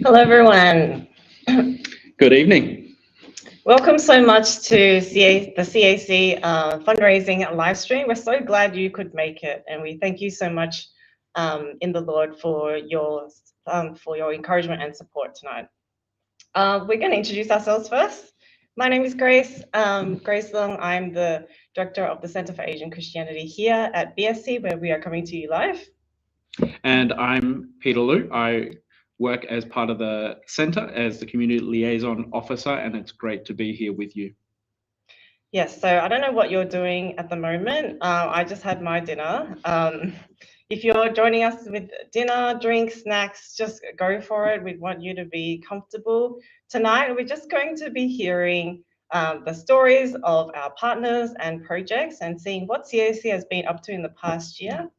Hello, everyone. Good evening. Welcome so much to the CAC Fundraising Livestream. We're so glad you could make it, and we thank you so much in the Lord for your encouragement and support tonight. We're going to introduce ourselves first. My name is Grace. Grace Lung. I'm the Director of the Center for Asian Christianity here at BSC, where we are coming to you live. And I'm Peter Liu. I work as part of the centre as the Community Liaison Officer, and it's great to be here with you. Yes, so I don't know what you're doing at the moment. I just had my dinner. If you're joining us with dinner, drinks, snacks, just go for it. We want you to be comfortable. Tonight, we're just going to be hearing the stories of our partners and projects and seeing what CAC has been up to in the past year.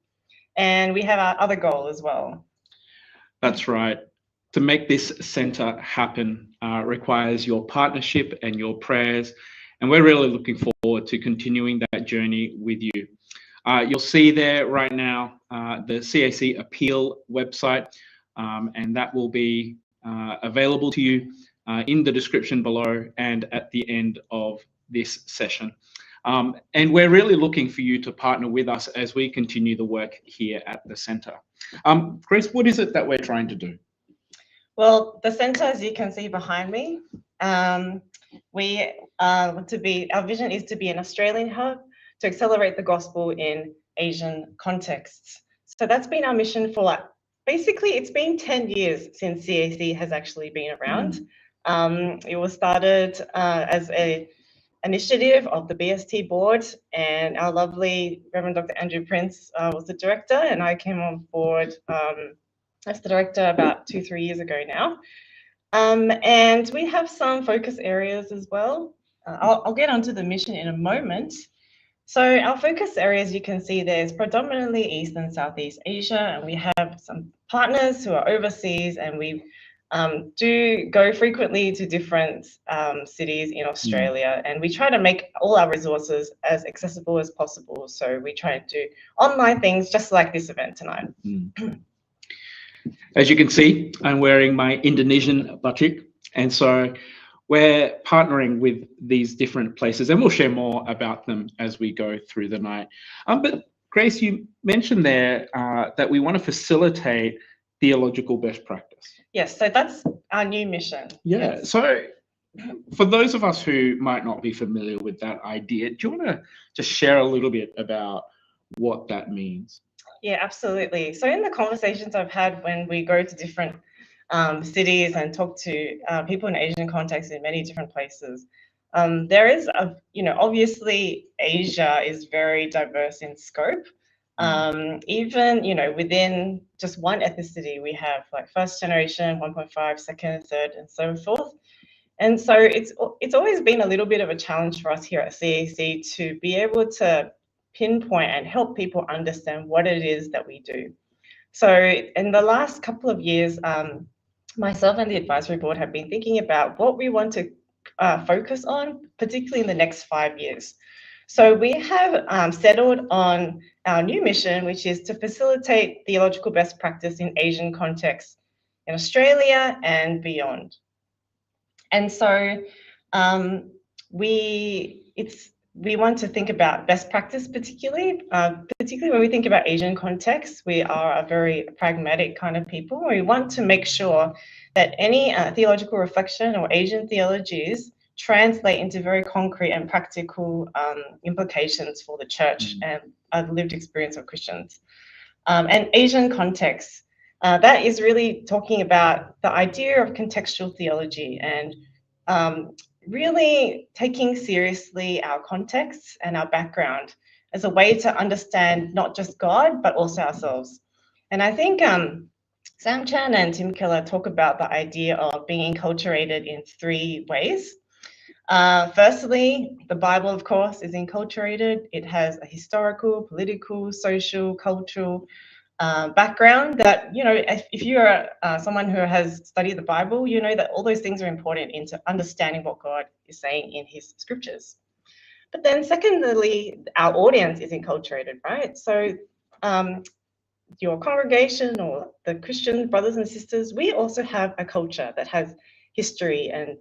And we have our other goal as well. That's right. To make this centre happen requires your partnership and your prayers. And we're really looking forward to continuing that journey with you. You'll see there right now the CAC Appeal website, and that will be available to you in the description below and at the end of this session. And we're really looking for you to partner with us as we continue the work here at the centre. Grace, what is it that we're trying to do? Well, the centre, as you can see behind me, we want to be, our vision is to be an Australian hub to accelerate the gospel in Asian contexts. So that's been our mission for basically, it's been 10 years since CAC has actually been around. It was started as an initiative of the BST board, and our lovely Reverend Dr. Andrew Prince was the director, and I came on board as the director about 2-3 years ago now. And we have some focus areas as well. I'll get onto the mission in a moment. So our focus areas, you can see there's predominantly East and Southeast Asia, and we have some partners who are overseas, and we do go frequently to different cities in Australia, and we try to make all our resources as accessible as possible. So we try to do online things just like this event tonight. As you can see, I'm wearing my Indonesian batik, and so we're partnering with these different places, and we'll share more about them as we go through the night. But Grace, you mentioned there that we want to facilitate theological best practice. Yes, so that's our new mission. Yeah, yes. So for those of us who might not be familiar with that idea, do you want to just share a little bit about what that means? Yeah, absolutely. So in the conversations I've had when we go to different cities and talk to people in Asian contexts in many different places, there is obviously Asia is very diverse in scope. Even within just one ethnicity, we have like first generation, 1.5, second, third, and so forth. And so it's always been a little bit of a challenge for us here at CAC to be able to pinpoint and help people understand what it is that we do. So in the last couple of years, myself and the advisory board have been thinking about what we want to focus on, particularly in the next 5 years. So we have settled on our new mission, which is to facilitate theological best practice in Asian contexts in Australia and beyond. And so we want to think about best practice, particularly when we think about Asian contexts. We are a very pragmatic kind of people. We want to make sure that any theological reflection or Asian theologies translate into very concrete and practical implications for the church and the lived experience of Christians. And Asian contexts, that is really talking about the idea of contextual theology and really taking seriously our contexts and our background as a way to understand not just God, but also ourselves. And I think Sam Chan and Tim Keller talk about the idea of being enculturated in 3 ways. Firstly, the Bible, of course, is enculturated. It has a historical, political, social, cultural background that, if you're someone who has studied the Bible, you know that all those things are important into understanding what God is saying in his scriptures. But then secondly, our audience is enculturated, right? So your congregation or the Christian brothers and sisters, we also have a culture that has history and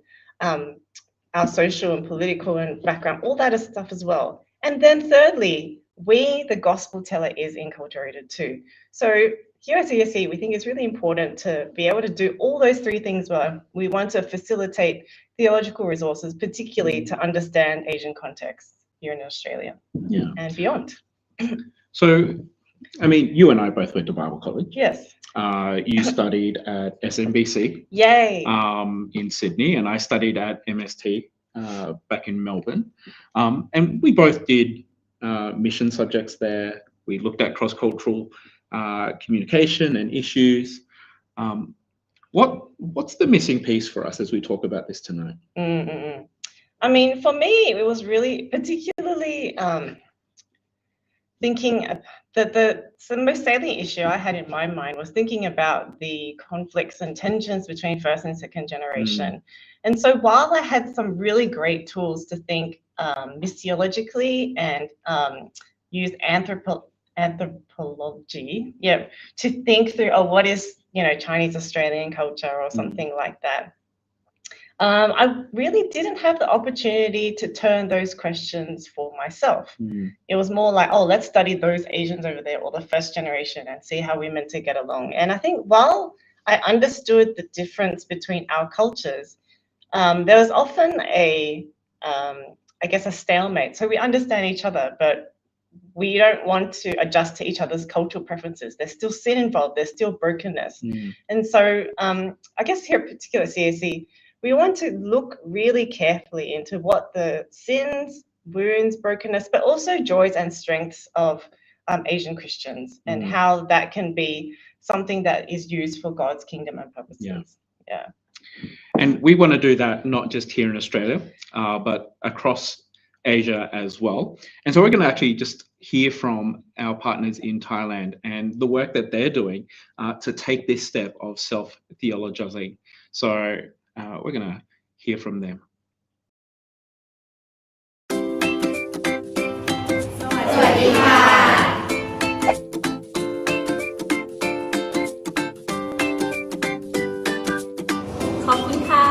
our social and political and background, all that stuff as well. And then thirdly, we, the gospel teller, is enculturated too. So here at CSE, we think it's really important to be able to do all those three things well. We want to facilitate theological resources, particularly to understand Asian contexts here in Australia and beyond. So, I mean, you and I both went to Bible college. Yes. You studied at SMBC. Yay. In Sydney, and I studied at MST back in Melbourne. And we both did mission subjects there. We looked at cross-cultural communication and issues. What's the missing piece for us as we talk about this tonight? I mean, for me, it was really particularly thinking that the most salient issue I had in my mind was thinking about the conflicts and tensions between first and second generation. And so while I had some really great tools to think missiologically and use anthropology, to think through, what is, Chinese Australian culture or something like that. I really didn't have the opportunity to turn those questions for myself. It was more like, let's study those Asians over there or the first generation and see how we're meant to get along. And I think while I understood the difference between our cultures, there was often a stalemate. So we understand each other, but we don't want to adjust to each other's cultural preferences. There's still sin involved. There's still brokenness. And so I guess here at particular CSE, we want to look really carefully into what the sins, wounds, brokenness, but also joys and strengths of Asian Christians and how that can be something that is used for God's kingdom and purposes. Yeah. And we want to do that not just here in Australia, but across Asia as well. And so we're going to actually just hear from our partners in Thailand and the work that they're doing to take this step of self-theologizing. So we're going to hear from them. สวัสดีค่ะ ขอบคุณค่ะ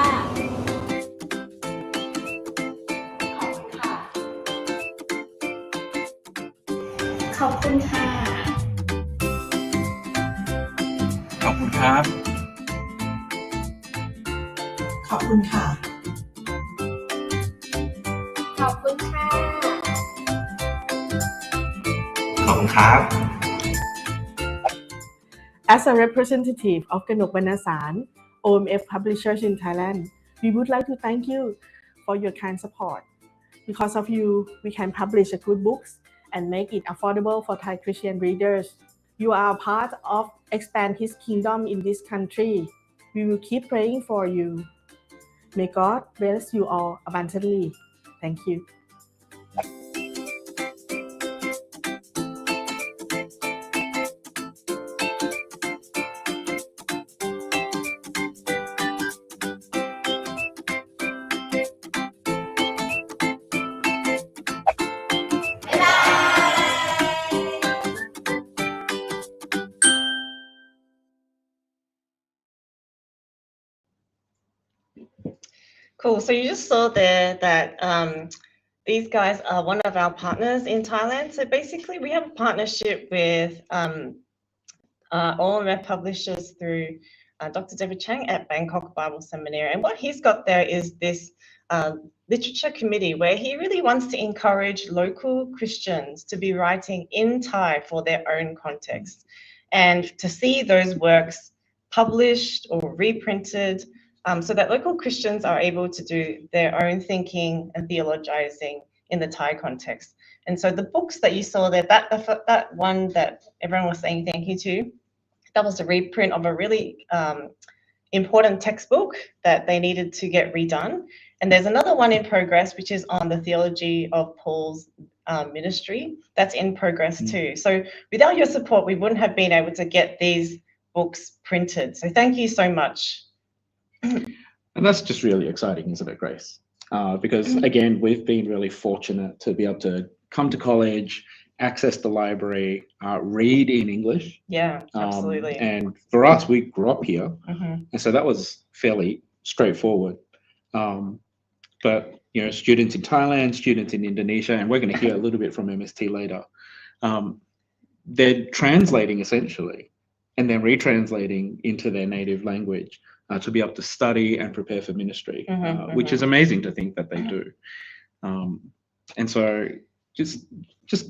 ขอบคุณค่ะ ขอบคุณครับ ขอบคุณค่ะ ขอบคุณค่ะ ขอบคุณครับ As a representative of Keynote Encouragement, OMF Publishers in Thailand, we would like to thank you for your kind support. Because of you, we can publish good books and make it affordable for Thai Christian readers. You are a part of expand His kingdom in this country. We will keep praying for you. May God bless you all abundantly. Thank you. Cool. So you just saw there that these guys are one of our partners in Thailand. So basically, we have a partnership with OMF Publishers through Dr. David Chang at Bangkok Bible Seminary. And what he's got there is this literature committee where he really wants to encourage local Christians to be writing in Thai for their own context and to see those works published or reprinted so that local Christians are able to do their own thinking and theologizing in the Thai context. And so the books that you saw there, that one that everyone was saying thank you to, that was a reprint of a really important textbook that they needed to get redone. And there's another one in progress, which is on the theology of Paul's ministry. That's in progress too. So without your support, we wouldn't have been able to get these books printed. So thank you so much. And that's just really exciting, isn't it, Grace? Because again, we've been really fortunate to be able to come to college access the library, read in English. Yeah, absolutely. And for us, we grew up here, Mhm. and so that was fairly straightforward. But students in Thailand, students in Indonesia, and we're going to hear a little bit from MST later. They're translating essentially, and then retranslating into their native language to be able to study and prepare for ministry, which is amazing to think that they do. And so, just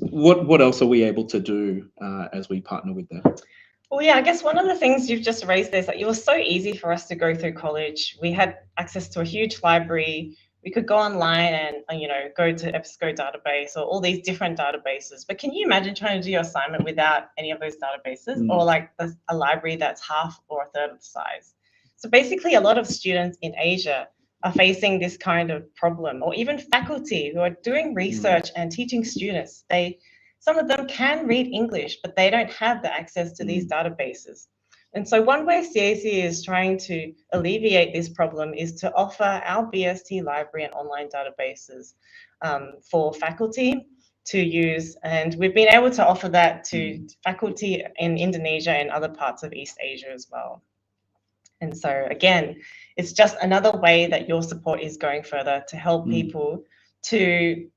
what else are we able to do as we partner with them? Well, yeah, I guess one of the things you've just raised is that it was so easy for us to go through college. We had access to a huge library. We could go online and go to EBSCO database or all these different databases. But can you imagine trying to do your assignment without any of those databases, or like a library that's half or a third of the size? So basically, a lot of students in Asia are facing this kind of problem, or even faculty who are doing research and teaching students. Some of them can read English, but they don't have the access to these databases. And so one way CAC is trying to alleviate this problem is to offer our BST library and online databases for faculty to use. And we've been able to offer that to faculty in Indonesia and other parts of East Asia as well. And so again, it's just another way that your support is going further to help people to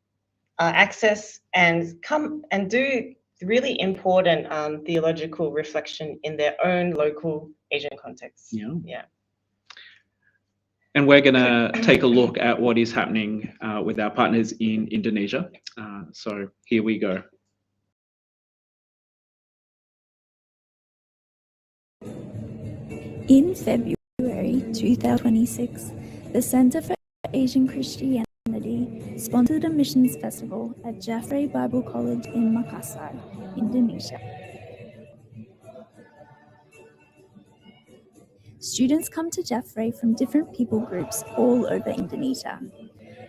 access and come and do really important theological reflection in their own local Asian context. Yeah. And we're going to take a look at what is happening with our partners in Indonesia. So here we go. In February 2026, the Center for Asian Christianity sponsored a missions festival at Jaffray Bible College in Makassar, Indonesia. Students come to Jaffray from different people groups all over Indonesia.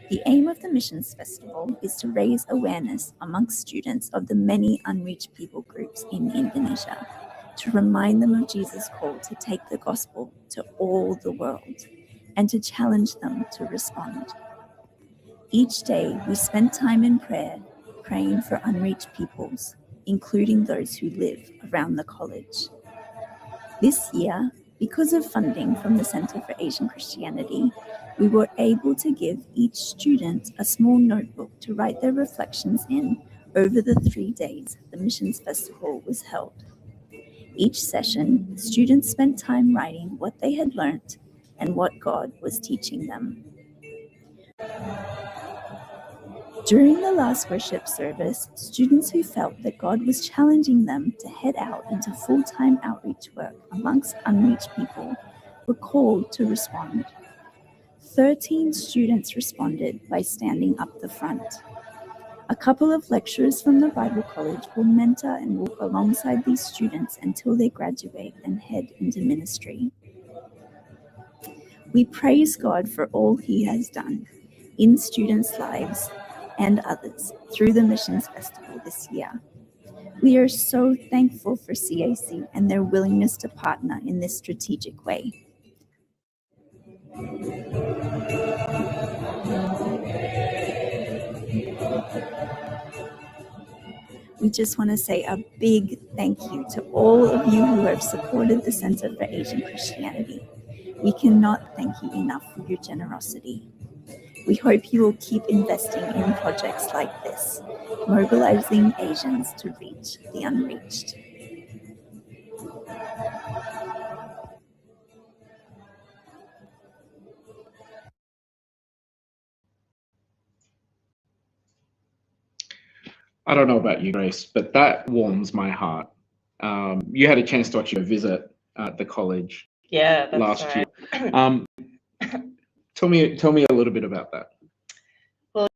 The aim of the missions festival is to raise awareness amongst students of the many unreached people groups in Indonesia, to remind them of Jesus' call to take the gospel to all the world, and to challenge them to respond. Each day, we spend time in prayer, praying for unreached peoples, including those who live around the college. This year, because of funding from the Center for Asian Christianity, we were able to give each student a small notebook to write their reflections in over the 3 days the Missions Festival was held. Each session, students spent time writing what they had learnt and what God was teaching them. During the last worship service, students who felt that God was challenging them to head out into full-time outreach work amongst unreached people were called to respond. 13 students responded by standing up the front. A couple of lecturers from the Bible College will mentor and walk alongside these students until they graduate and head into ministry. We praise God for all He has done in students' lives and others through the Missions Festival this year. We are so thankful for CAC and their willingness to partner in this strategic way. We just want to say a big thank you to all of you who have supported the Center for Asian Christianity. We cannot thank you enough for your generosity. We hope you will keep investing in projects like this, mobilizing Asians to reach the unreached. I don't know about you, Grace, but that warms my heart. You had a chance to actually visit the college last year. Tell me a little bit about that. Well,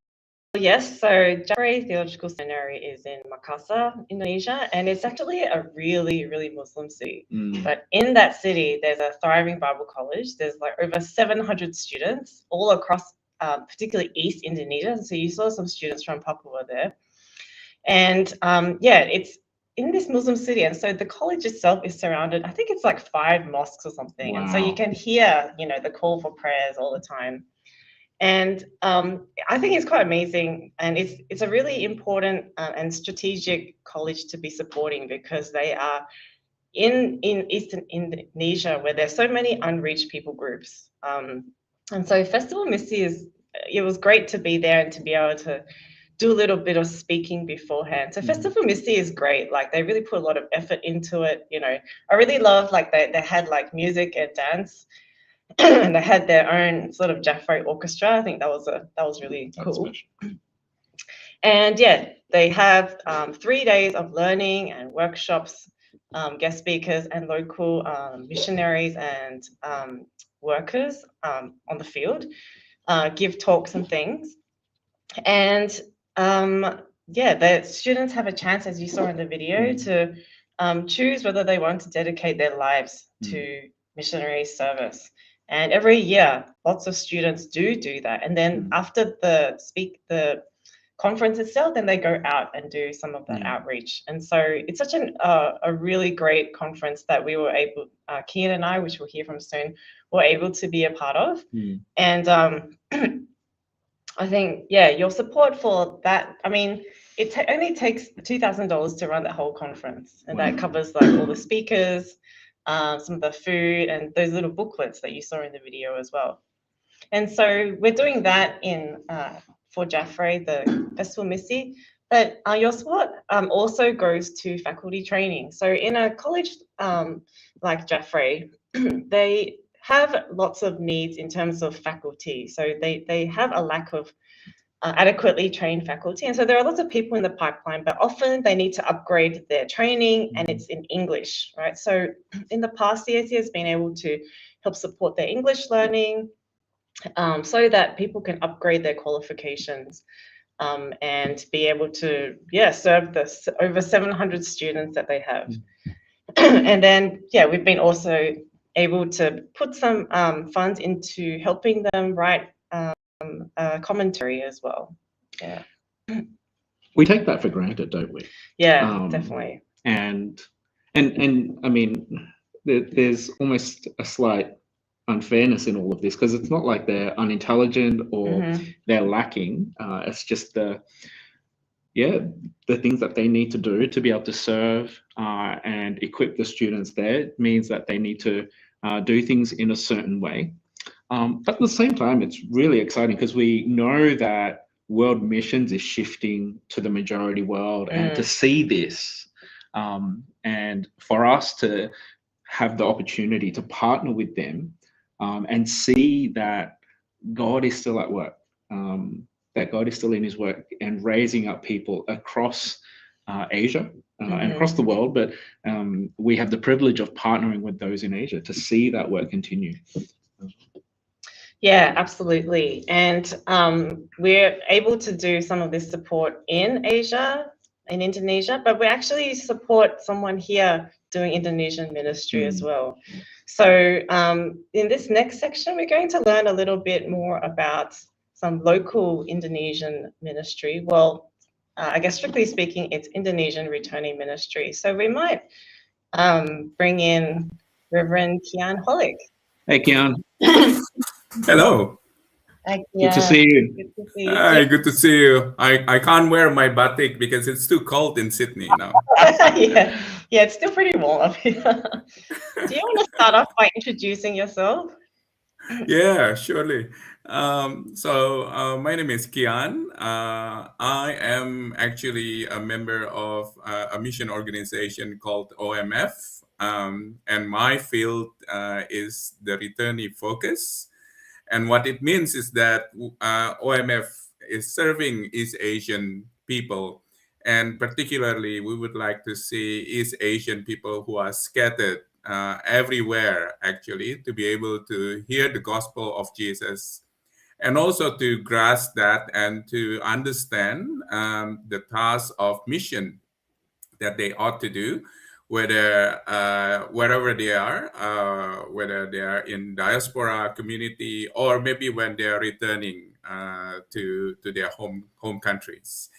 yes, so Jaffray Theological Seminary is in Makassar, Indonesia, and it's actually a really, really Muslim city. But in that city, there's a thriving Bible college. There's like over 700 students all across, particularly East Indonesia. So you saw some students from Papua there. And it's in this Muslim city. And so the college itself is surrounded, I think it's like 5 mosques or something. Wow. And so you can hear, the call for prayers all the time. And I think it's quite amazing, and it's a really important and strategic college to be supporting, because they are in Eastern Indonesia, where there's so many unreached people groups. And so Festival Missy it was great to be there and to be able to do a little bit of speaking beforehand. So Festival Missy is great. Like, they really put a lot of effort into it. You know, I really love, like, they had like music and dance, and they had their own sort of Jaffray orchestra. I think that was really cool. And yeah, they have 3 days of learning and workshops, guest speakers and local missionaries and workers on the field give talks and things. And yeah, the students have a chance, as you saw in the video, to choose whether they want to dedicate their lives to missionary service. And every year, lots of students do that. And then after the conference itself, then they go out and do some of that outreach. And so it's such a really great conference that we were able, Kian and I, which we'll hear from soon, were able to be a part of. And I think, yeah, your support for that, I mean, it only takes $2,000 to run that whole conference. And that covers like all the speakers, some of the food, and those little booklets that you saw in the video as well. And so we're doing that for Jaffray, the Festival Missy, but your support also goes to faculty training. So in a college like Jaffray, they have lots of needs in terms of faculty. So they have a lack of adequately trained faculty. And so there are lots of people in the pipeline, but often they need to upgrade their training, and it's in English, right? So in the past, CAC has been able to help support their English learning, so that people can upgrade their qualifications and be able to, serve the over 700 students that they have. And then, we've been also able to put some funds into helping them write a commentary as well. Yeah. We take that for granted, don't we? Yeah, definitely. And I mean, there's almost a slight unfairness in all of this, because it's not like they're unintelligent or they're lacking. It's just the things that they need to do to be able to serve and equip the students there means that they need to do things in a certain way. But at the same time, it's really exciting, because we know that world missions is shifting to the majority world, and to see this and for us to have the opportunity to partner with them and see that God is still at work, that God is still in his work and raising up people across Asia and across the world. But we have the privilege of partnering with those in Asia to see that work continue. Yeah, absolutely. And we're able to do some of this support in Asia, in Indonesia, but we actually support someone here doing Indonesian ministry as well. So in this next section, we're going to learn a little bit more about some local Indonesian ministry. Well, I guess strictly speaking, it's Indonesian Returning Ministry. So we might bring in Reverend Kian Holick. Hey, Kian. Hello. Hi, Good to see you. Good to see you. Hi, good to see you. I can't wear my batik because it's too cold in Sydney now. yeah, it's still pretty warm up here. Do you want to start off by introducing yourself? Yeah, surely. So my name is Kian. I am actually a member of a mission organization called OMF, and my field is the returnee focus. And what it means is that OMF is serving East Asian people, and particularly we would like to see East Asian people who are scattered everywhere, actually, to be able to hear the gospel of Jesus, and also to grasp that and to understand the task of mission that they ought to do, whether wherever they are, whether they are in diaspora community or maybe when they are returning to their home countries.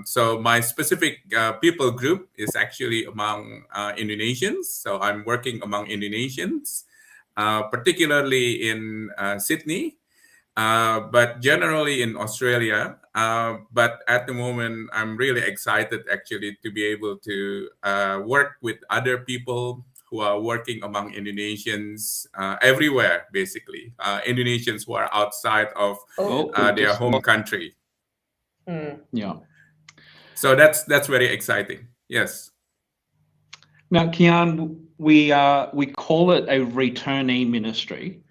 So my specific people group is actually among Indonesians. So I'm working among Indonesians, particularly in Sydney. but generally in Australia. But at the moment, I'm really excited actually to be able to work with other people who are working among Indonesians everywhere, basically. Indonesians who are outside of their home country. Yeah. So that's very exciting. Yes. Now, Kian, we call it a returnee ministry.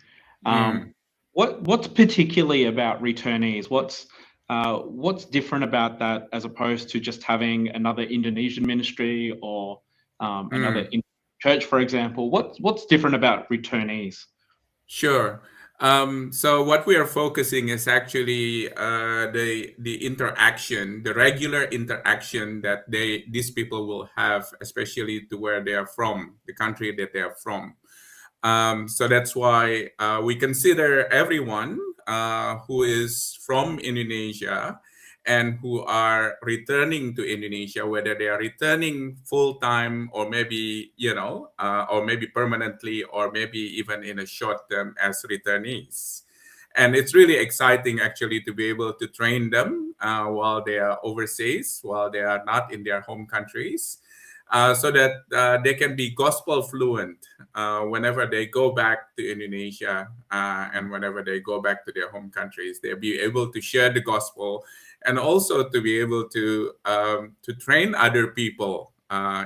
What's particularly about returnees? What's different about that as opposed to just having another Indonesian ministry or another church, for example? What's different about returnees? Sure. So what we are focusing is actually the interaction, the regular interaction that these people will have, especially to where they are from, the country that they are from. So that's why we consider everyone who is from Indonesia and who are returning to Indonesia, whether they are returning full-time or maybe, or maybe permanently, or maybe even in a short term as returnees. And it's really exciting actually to be able to train them while they are overseas, while they are not in their home countries. So that they can be gospel fluent whenever they go back to Indonesia and whenever they go back to their home countries. They'll be able to share the gospel and also to be able to train other people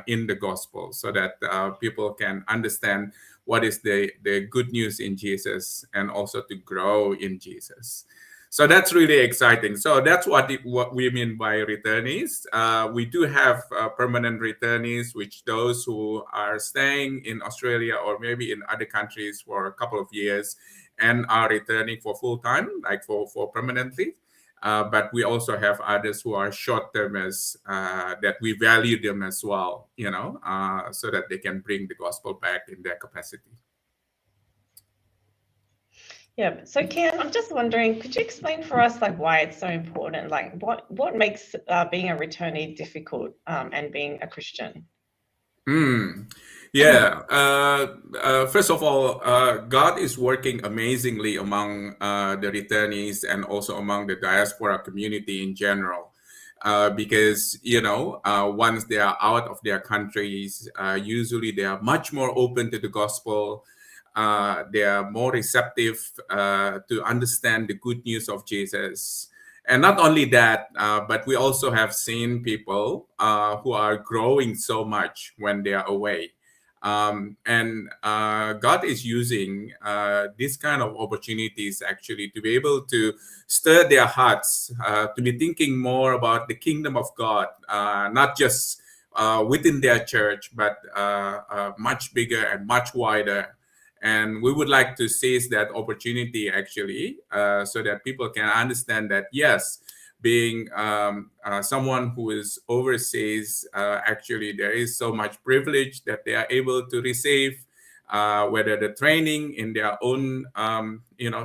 in the gospel so that people can understand what is the good news in Jesus and also to grow in Jesus. So that's really exciting. So that's what we mean by returnees. We do have permanent returnees, which those who are staying in Australia or maybe in other countries for a couple of years and are returning for full time, like for permanently. But we also have others who are short-termers that we value them as well, so that they can bring the gospel back in their capacity. Yeah, so Kian, I'm just wondering, could you explain for us why it's so important? What makes being a returnee difficult and being a Christian? Yeah. First of all, God is working amazingly among the returnees and also among the diaspora community in general. Because, once they are out of their countries, usually they are much more open to the gospel. They are more receptive to understand the good news of Jesus. And not only that, but we also have seen people who are growing so much when they are away. And God is using these kind of opportunities actually to be able to stir their hearts, to be thinking more about the kingdom of God, not just within their church, but much bigger and much wider. And we would like to seize that opportunity actually, so that people can understand that, yes, being someone who is overseas, actually there is so much privilege that they are able to receive, whether the training in their own,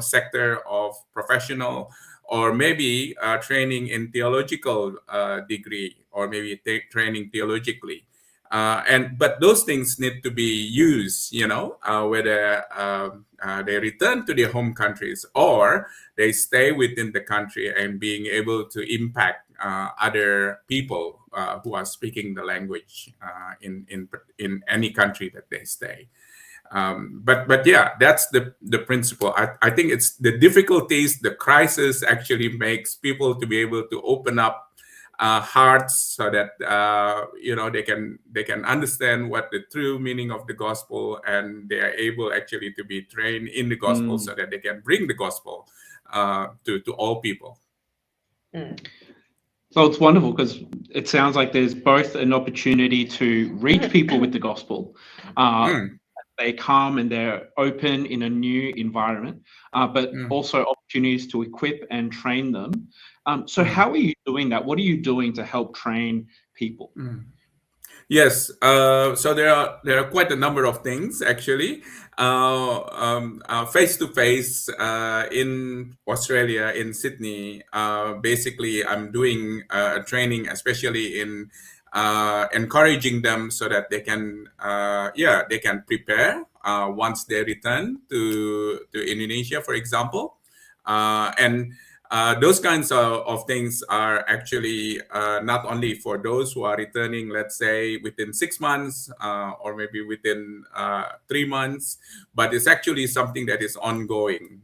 sector of professional, or maybe training in theological degree, or maybe training theologically. But those things need to be used, whether they return to their home countries or they stay within the country and being able to impact other people who are speaking the language in any country that they stay. But yeah, that's the principle. I think it's the difficulties, the crisis actually makes people to be able to open up hearts so that they can understand what the true meaning of the gospel, and they are able actually to be trained in the gospel so that they can bring the gospel to all people. So it's wonderful because it sounds like there's both an opportunity to reach people with the gospel. They come and they're open in a new environment, but also opportunities to equip and train them. So how are you doing that? What are you doing to help train people? Yes, so there are quite a number of things actually. Face to face in Australia, in Sydney, basically I'm doing training, especially in encouraging them so that they can they can prepare once they return to Indonesia, for example. And those kinds of things are actually not only for those who are returning, let's say within 6 months or maybe within 3 months, but it's actually something that is ongoing.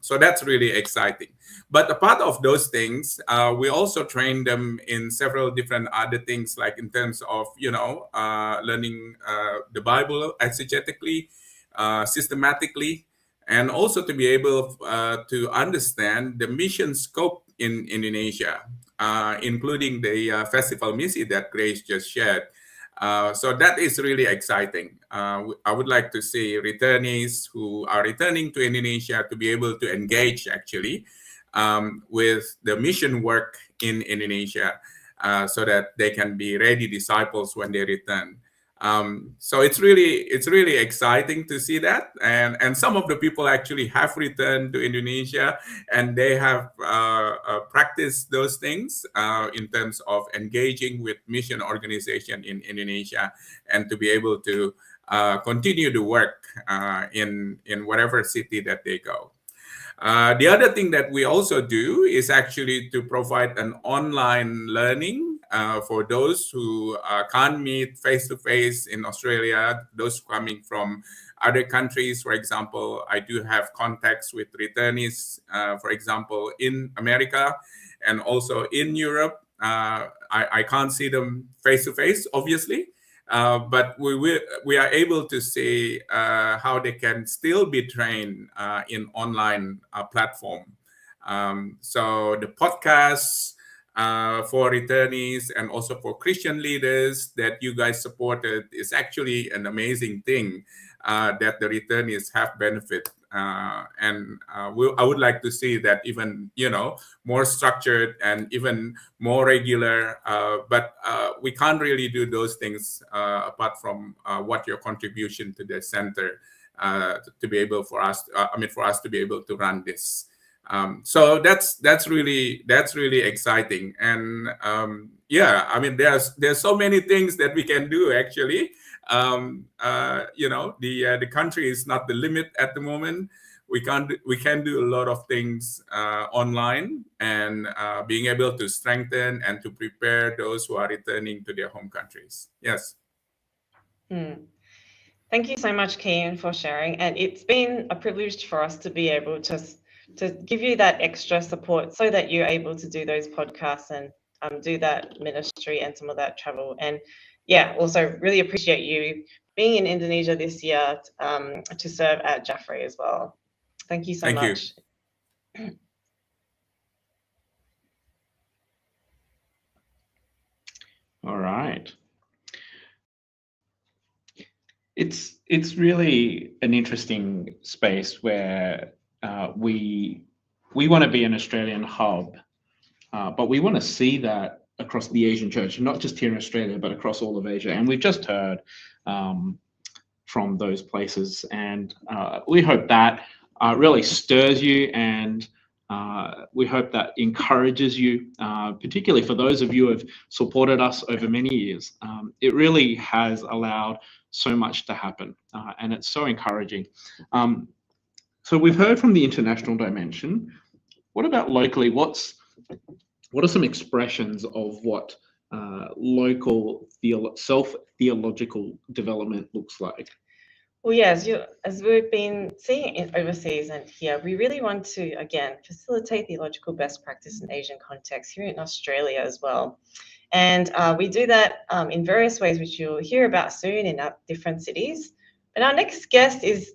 So that's really exciting. But a part of those things, we also train them in several different other things, like in terms of, learning the Bible exegetically, systematically, and also to be able to understand the mission scope in Indonesia, including the festival misi that Grace just shared. So that is really exciting. I would like to see returnees who are returning to Indonesia to be able to engage actually with the mission work in Indonesia so that they can be ready disciples when they return. So it's really exciting to see that, and some of the people actually have returned to Indonesia, and they have practiced those things in terms of engaging with mission organization in Indonesia, and to be able to continue to work in whatever city that they go. The other thing that we also do is actually to provide an online learning for those who can't meet face-to-face in Australia, those coming from other countries. For example, I do have contacts with returnees, for example, in America and also in Europe. I can't see them face-to-face, obviously. But we are able to see how they can still be trained in online platform. So the podcasts for returnees and also for Christian leaders that you guys supported is actually an amazing thing that the returnees have benefit. And I would like to see that even, more structured and even more regular. But we can't really do those things apart from what your contribution to the center to be able for us to be able to run this. So that's really exciting. And there's so many things that we can do actually. The country is not the limit at the moment. We can do a lot of things online, and being able to strengthen and to prepare those who are returning to their home countries. Yes. Thank you so much, Kian, for sharing. And it's been a privilege for us to be able to give you that extra support so that you're able to do those podcasts and do that ministry and some of that travel. And also really appreciate you being in Indonesia this year to serve at Jaffray as well. Thank you so much. You. All right. It's really an interesting space where we want to be an Australian hub, but we want to see that across the Asian church, not just here in Australia, but across all of Asia. And we've just heard from those places, and we hope that really stirs you, and we hope that encourages you, particularly for those of you who have supported us over many years. It really has allowed so much to happen, and it's so encouraging. So we've heard from the international dimension. What about locally? What are some expressions of what local self-theological development looks like? Well, yeah, as we've been seeing overseas and here, we really want to, again, facilitate theological best practice in Asian context here in Australia as well. And we do that in various ways, which you'll hear about soon in different cities. But our next guest is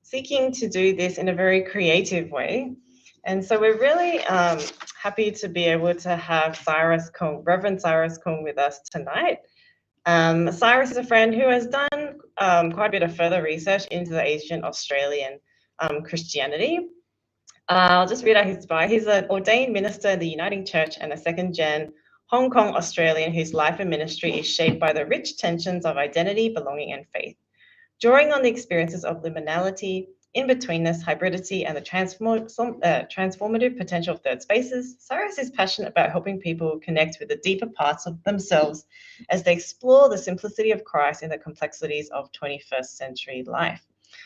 seeking to do this in a very creative way. And so we're really happy to be able to have Cyrus Kung, Reverend Cyrus Kung, with us tonight. Cyrus is a friend who has done quite a bit of further research into the Asian Australian Christianity. I'll just read out his bio. He's an ordained minister in the Uniting Church and a second-gen Hong Kong Australian whose life and ministry is shaped by the rich tensions of identity, belonging, and faith. Drawing on the experiences of liminality, in-betweenness, hybridity, and the transformative potential of third spaces, Cyrus is passionate about helping people connect with the deeper parts of themselves as they explore the simplicity of Christ in the complexities of 21st century life.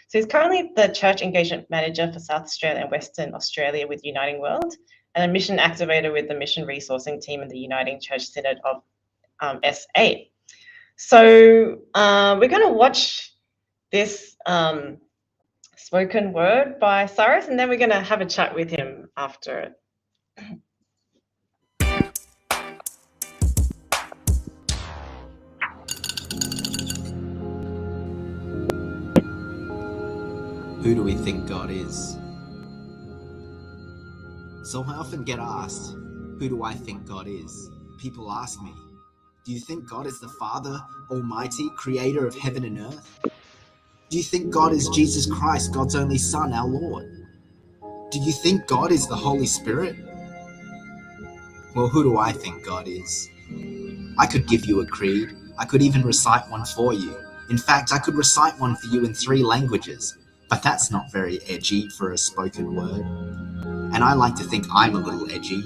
So he's currently the Church Engagement Manager for South Australia and Western Australia with Uniting World, and a mission activator with the Mission Resourcing Team in the Uniting Church Synod of SA. So we're going to watch this spoken word by Cyrus, and then we're going to have a chat with him after it. Who do we think God is? So I often get asked, who do I think God is? People ask me, do you think God is the Father, Almighty, creator of heaven and earth? Do you think God is Jesus Christ, God's only Son, our Lord? Do you think God is the Holy Spirit? Well, who do I think God is? I could give you a creed. I could even recite one for you. In fact, I could recite one for you in 3 languages. But that's not very edgy for a spoken word. And I like to think I'm a little edgy.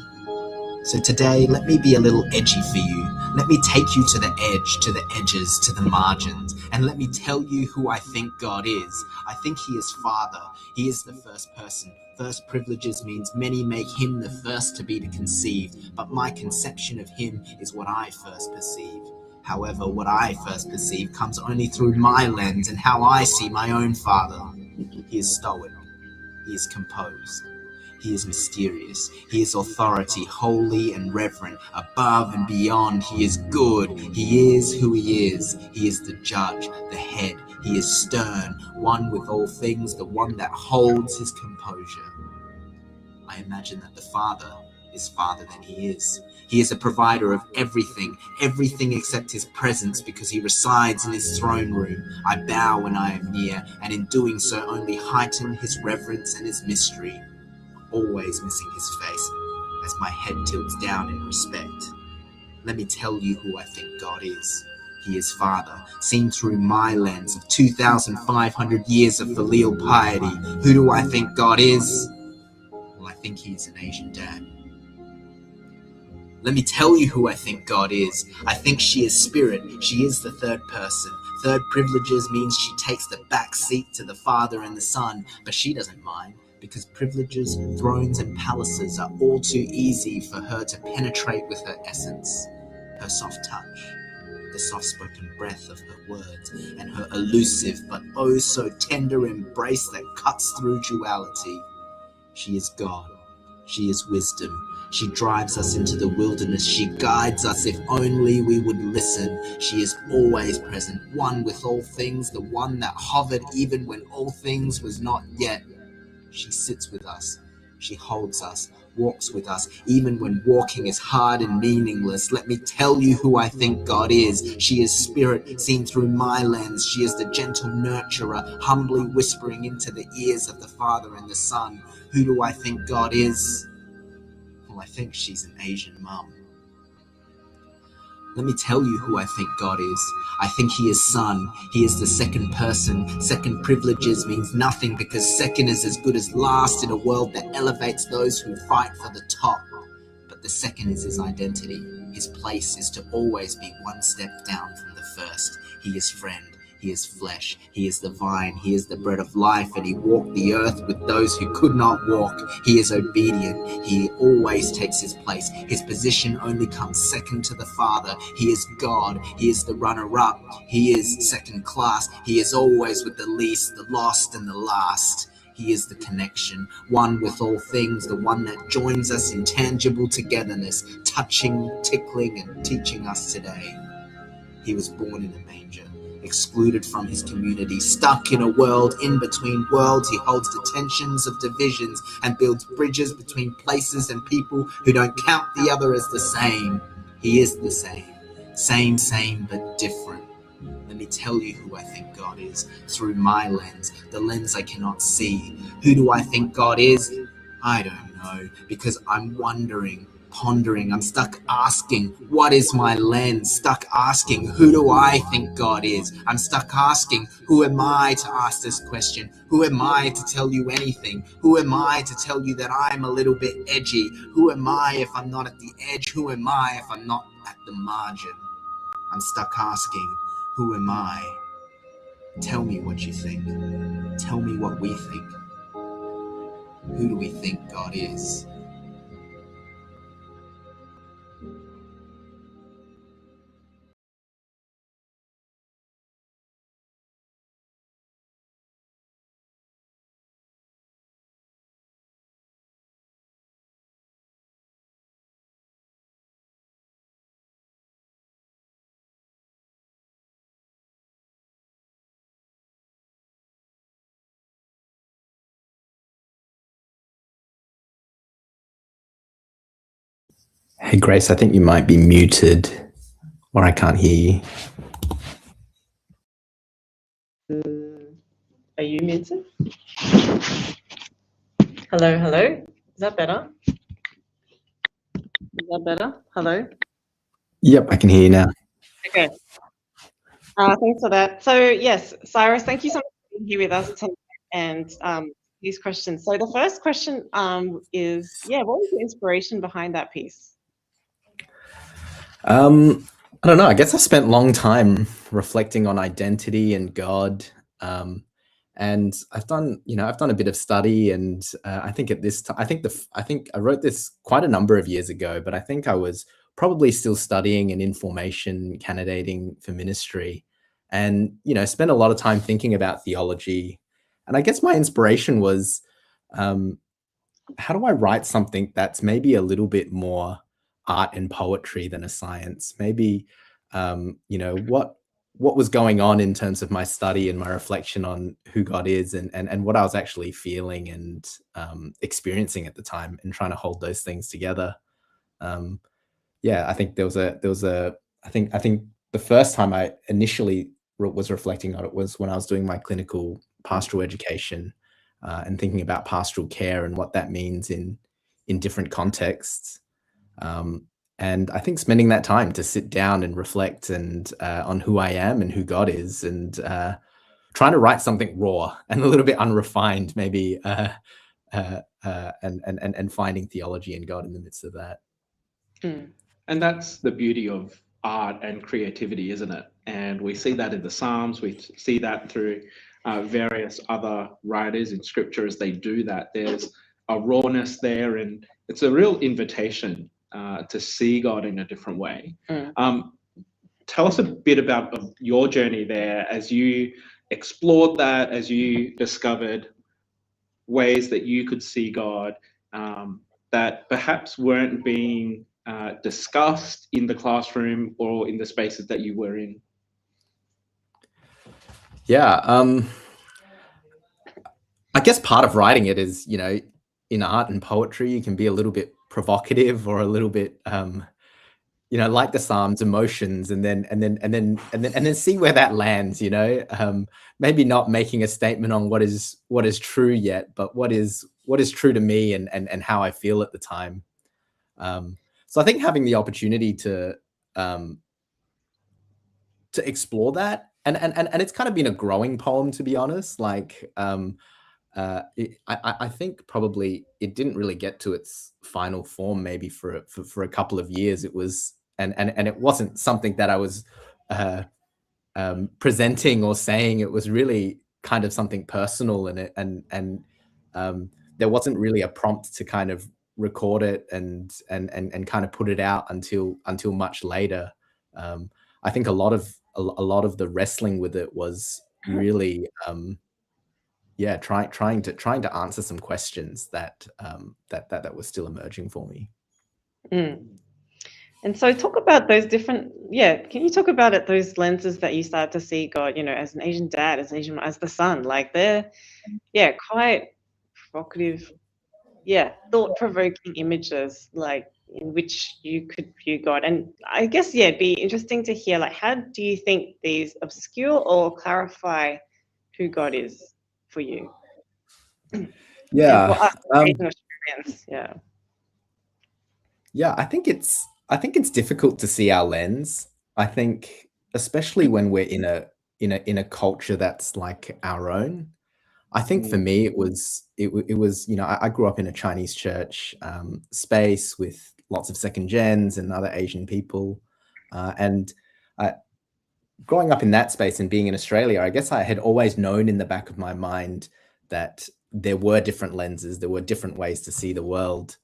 So today, let me be a little edgy for you. Let me take you to the edge, to the edges, to the margins, and let me tell you who I think God is. I think he is Father. He is the first person. First privileges means many make him the first to be conceived, but my conception of him is what I first perceive. However, what I first perceive comes only through my lens and how I see my own Father. He is stoic. He is composed. He is mysterious. He is authority, holy and reverent, above and beyond. He is good. He is who he is. He is the judge, the head. He is stern, one with all things, the one that holds his composure. I imagine that the Father is farther than he is. He is a provider of everything except his presence, because he resides in his throne room. I bow when I am near, and in doing so only heighten his reverence and his mystery, always missing his face as my head tilts down in respect. Let me tell you who I think God is. He is Father, seen through my lens of 2,500 years of filial piety. Who do I think God is? Well, I think he's an Asian dad. Let me tell you who I think God is. I think she is Spirit. She is the third person. Third privileges means she takes the back seat to the Father and the Son, but she doesn't mind, because privileges, thrones, and palaces are all too easy for her to penetrate with her essence, her soft touch, the soft-spoken breath of her words, and her elusive but oh so tender embrace that cuts through duality. She is God. She is wisdom. She drives us into the wilderness. She guides us if only we would listen. She is always present, one with all things, the one that hovered even when all things was not yet. She sits with us. She holds us, walks with us, even when walking is hard and meaningless. Let me tell you who I think God is. She is Spirit, seen through my lens. She is the gentle nurturer, humbly whispering into the ears of the Father and the Son. Who do I think God is? Well, I think she's an Asian mum. Let me tell you who I think God is. I think he is Son. He is the second person. Second privileges means nothing, because second is as good as last in a world that elevates those who fight for the top. But the second is his identity. His place is to always be one step down from the first. He is friend. He is flesh. He is the vine. He is the bread of life, and he walked the earth with those who could not walk. He is obedient. He always takes his place. His position only comes second to the Father. He is God. He is the runner-up. He is second class. He is always with the least, the lost, and the last. He is the connection, one with all things, the one that joins us in tangible togetherness, touching, tickling, and teaching us today. He was born in a manger, excluded from his community, stuck in a world in between worlds. He holds the tensions of divisions and builds bridges between places and people who don't count the other as the same. He is the same but different. Let me tell you who I think God is through my lens, the lens I cannot see. Who do I think God is? I don't know, because I'm wondering, pondering. I'm stuck asking, what is my lens? Stuck asking, who do I think God is? I'm stuck asking, who am I to ask this question? Who am I to tell you anything? Who am I to tell you that I'm a little bit edgy? Who am I if I'm not at the edge? Who am I if I'm not at the margin? I'm stuck asking, who am I? Tell me what you think. tell me what we think. Who do we think God is? Hey, Grace, I think you might be muted, or I can't hear you. Are you muted? Hello, hello. Is that better? Is that better? Hello? Yep, I can hear you now. Okay. Thanks for that. So yes, Cyrus, thank you so much for being here with us tonight and these questions. So the first question is, what was the inspiration behind that piece? I don't know. I guess I spent a long time reflecting on identity and God. And I've done a bit of study, and I think at this time, I think I wrote this quite a number of years ago, but I think I was probably still studying and in formation, candidating for ministry, and spent a lot of time thinking about theology. And I guess my inspiration was, how do I write something that's maybe a little bit more art and poetry than a science? Maybe what was going on in terms of my study and my reflection on who God is and what I was actually feeling and experiencing at the time, and trying to hold those things together. I think I think the first time I initially was reflecting on it was when I was doing my clinical pastoral education and thinking about pastoral care and what that means in different contexts. And I think spending that time to sit down and reflect and on who I am and who God is, and trying to write something raw and a little bit unrefined, maybe, and finding theology and God in the midst of that. And that's the beauty of art and creativity, isn't it? And we see that in the Psalms. We see that through various other writers in Scripture as they do that. There's a rawness there, and it's a real invitation to see God in a different way. Tell us a bit about your journey there as you explored that, as you discovered ways that you could see God that perhaps weren't being discussed in the classroom or in the spaces that you were in. I guess part of writing it is, in art and poetry, you can be a little bit provocative or a little bit, like the Psalms, emotions, and then see where that lands. Maybe not making a statement on what is true yet, but what is true to me and how I feel at the time. So I think having the opportunity to explore that, and it's kind of been a growing poem, to be honest. Like, I think probably it didn't really get to its final form maybe for a couple of years. It was, and it wasn't something that I was presenting or saying. It was really kind of something personal, and there wasn't really a prompt to kind of record it and kind of put it out until much later. I think a lot of the wrestling with it was really trying to answer some questions that was still emerging for me. And so talk about those different, can you talk about it, those lenses that you start to see God, as an Asian dad, as an Asian, as the son, like they're, quite provocative, thought-provoking images, like in which you could view God. And I guess, it'd be interesting to hear, like, how do you think these obscure or clarify who God is for you? Yeah. And for us, Asian Australians, I think it's difficult to see our lens. I think especially when we're in a culture that's like our own. I think for me it was I grew up in a Chinese church space with lots of second gens and other Asian people, and growing up in that space and being in Australia, I guess I had always known in the back of my mind that there were different lenses, there were different ways to see the world.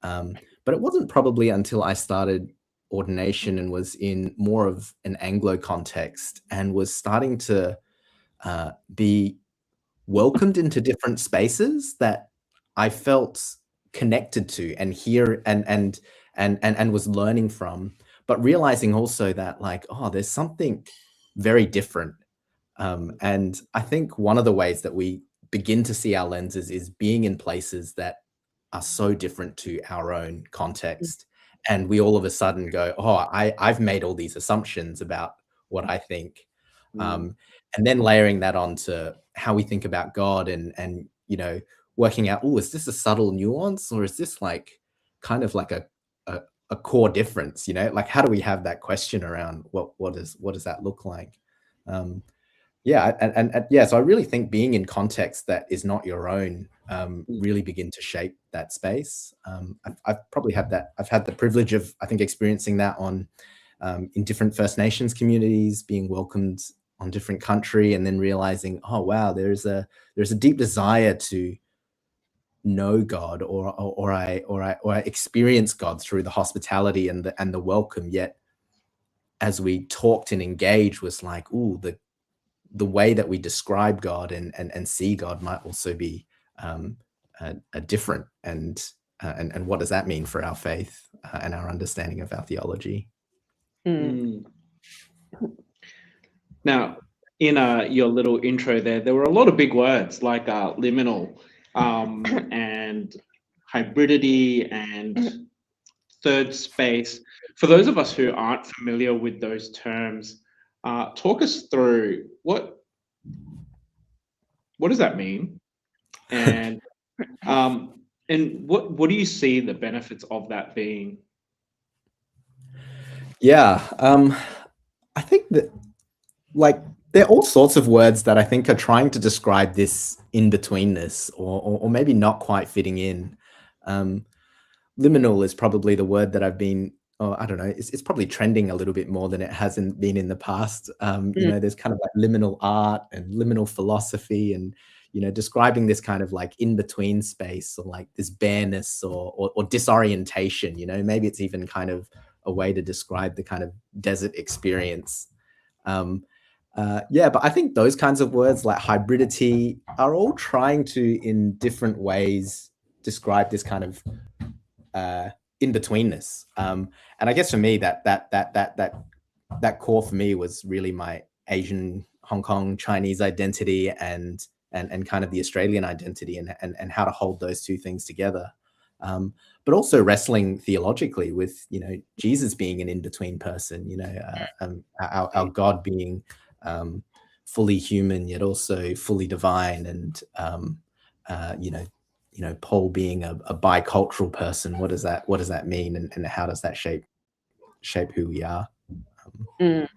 But it wasn't probably until I started ordination and was in more of an Anglo context and was starting to be welcomed into different spaces that I felt connected to and hear and was learning from, but realizing also that like, oh, there's something very different. And I think one of the ways that we begin to see our lenses is being in places that are so different to our own context. And we all of a sudden go, oh, I've made all these assumptions about what I think. And then layering that onto how we think about God and you know, working out, oh, is this a subtle nuance or is this like kind of like a core difference, you know? Like how do we have that question around what does that look like? Yeah, and yeah, so I really think being in context that is not your own really begin to shape that space. I've probably had that. I've had the privilege of, I think, experiencing that on in different First Nations communities, being welcomed on different country, and then realizing, oh wow, there's a deep desire to know God, or I experience God through the hospitality and the welcome. Yet, as we talked and engaged, was like, ooh, the way that we describe God and see God might also be a different, and what does that mean for our faith and our understanding of our theology? Now, in your little intro there were a lot of big words like liminal and hybridity and third space. For those of us who aren't familiar with those terms, talk us through what does that mean, and what do you see the benefits of that being? Yeah, I think that like there are all sorts of words that I think are trying to describe this in-betweenness or maybe not quite fitting in. Liminal is probably the word that I've been, I don't know, it's probably trending a little bit more than it hasn't been in the past. You know, there's kind of like liminal art and liminal philosophy and, you know, describing this kind of like in-between space or like this bareness or disorientation, you know, maybe it's even kind of a way to describe the kind of desert experience. Yeah, but I think those kinds of words like hybridity are all trying to, in different ways, describe this kind of in-betweenness. And I guess for me, that core for me was really my Asian, Hong Kong, Chinese identity and kind of the Australian identity and how to hold those two things together. But also wrestling theologically with, you know, Jesus being an in-between person, you know, our God being fully human yet also fully divine, and you know, Paul being a bicultural person. What does that mean, and how does that shape who we are? And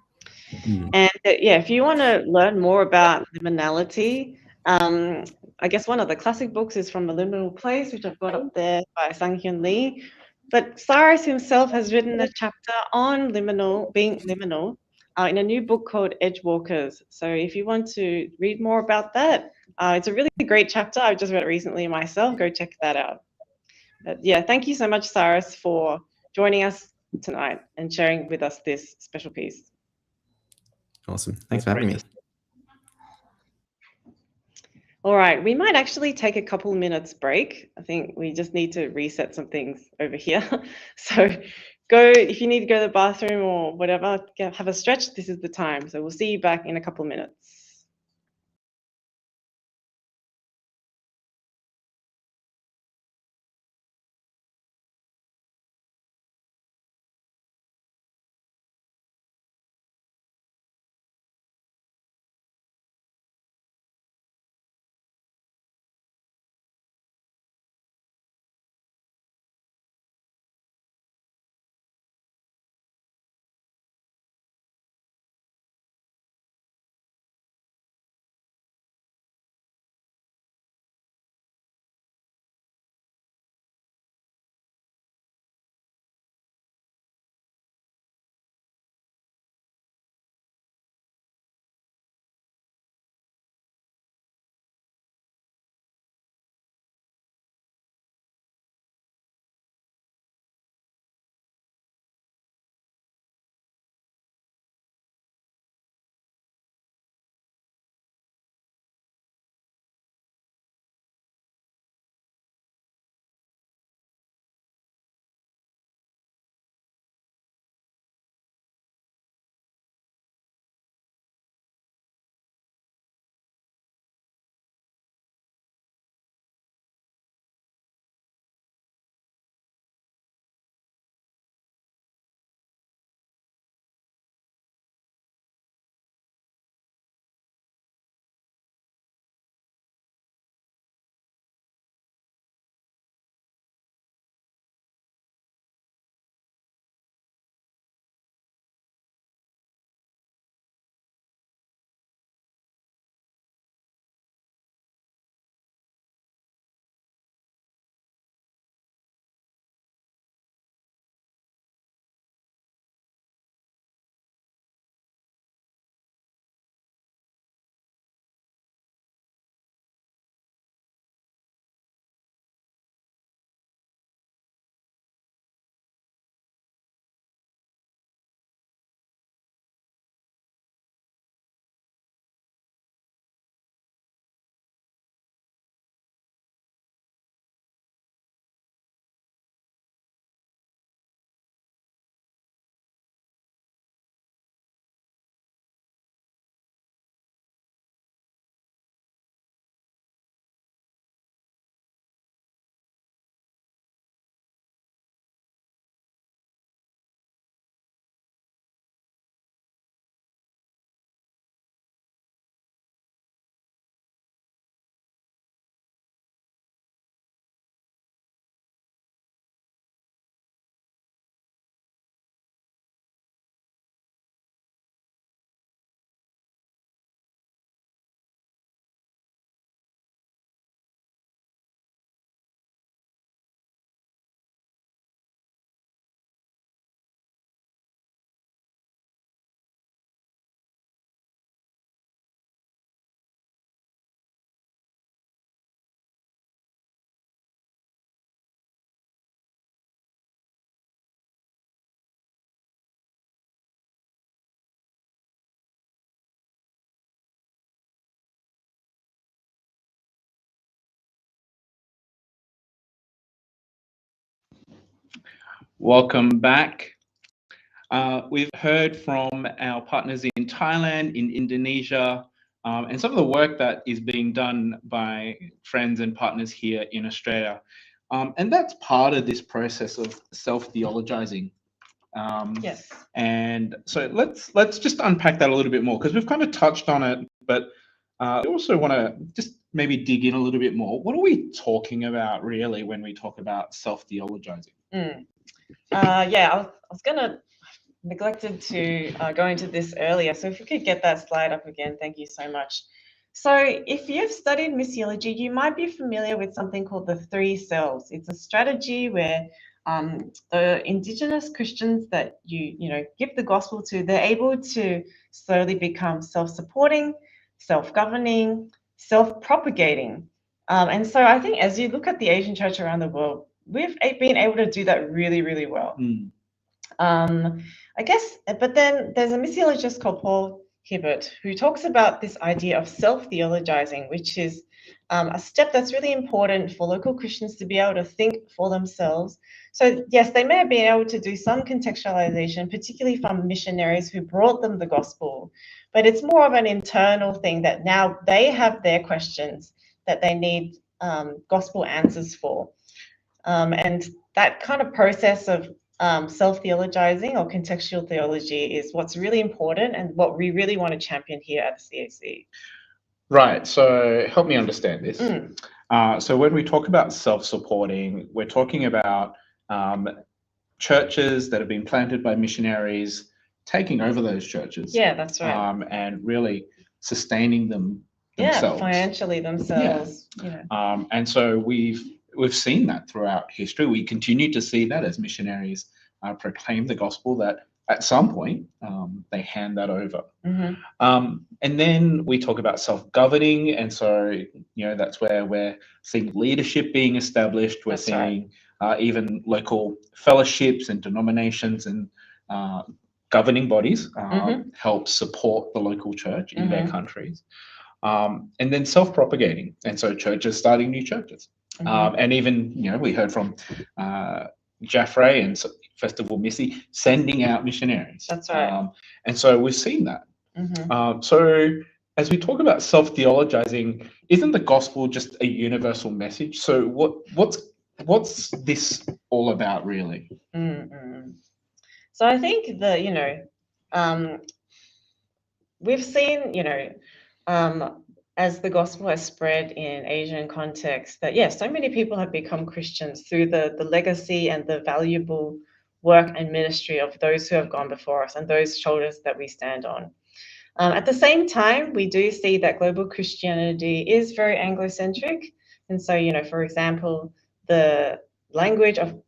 yeah, if you want to learn more about liminality, I guess one of the classic books is From the Liminal Place, which I've got up there by Sang-Hyun Lee. But Cyrus himself has written a chapter on being liminal, in a new book called Edgewalkers. So if you want to read more about that, it's a really great chapter. I've just read it recently myself. Go check that out. But yeah, thank you so much, Cyrus, for joining us tonight and sharing with us this special piece. Awesome. Thanks for having me. All right, we might actually take a couple minutes break. I think we just need to reset some things over here. So if you need to go to the bathroom or whatever, have a stretch, this is the time. So we'll see you back in a couple minutes. Welcome back. We've heard from our partners in Thailand, in Indonesia, and some of the work that is being done by friends and partners here in Australia. And that's part of this process of self-theologizing. Yes. And so let's just unpack that a little bit more, because we've kind of touched on it, but I also want to just maybe dig in a little bit more. What are we talking about really when we talk about self-theologizing? Yeah, I was gonna neglected to go into this earlier. So if you could get that slide up again, thank you so much. So if you've studied missiology, you might be familiar with something called the 3 cells. It's a strategy where the Indigenous Christians that you know give the gospel to, they're able to slowly become self-supporting, self-governing, self-propagating. And so I think as you look at the Asian church around the world, we've been able to do that really, really well. I guess, but then there's a missiologist called Paul Hibbert who talks about this idea of self-theologizing, which is a step that's really important for local Christians to be able to think for themselves. So yes, they may have been able to do some contextualization, particularly from missionaries who brought them the gospel, but it's more of an internal thing that now they have their questions that they need gospel answers for. And that kind of process of self-theologizing or contextual theology is what's really important and what we really want to champion here at the CAC. Right, so help me understand this. So when we talk about self-supporting, we're talking about churches that have been planted by missionaries taking over those churches. Yeah, that's right. And really sustaining them themselves. Yeah, financially themselves. Yeah. And so we've seen that throughout history. We continue to see that as missionaries proclaim the gospel, that at some point they hand that over. And then we talk about self-governing, and so that's where we're seeing leadership being established. We're seeing even local fellowships and denominations and governing bodies help support the local church in their countries. And then self-propagating, and so churches starting new churches. And even, we heard from Jaffray and Festival Missy sending out missionaries. That's right. And so we've seen that. So as we talk about self-theologizing, isn't the gospel just a universal message? So what's this all about, really? So I think that, we've seen, as the gospel has spread in Asian context, that yes, so many people have become Christians through the legacy and the valuable work and ministry of those who have gone before us and those shoulders that we stand on. At the same time, we do see that global Christianity is very Anglo-centric. And so, for example, the language of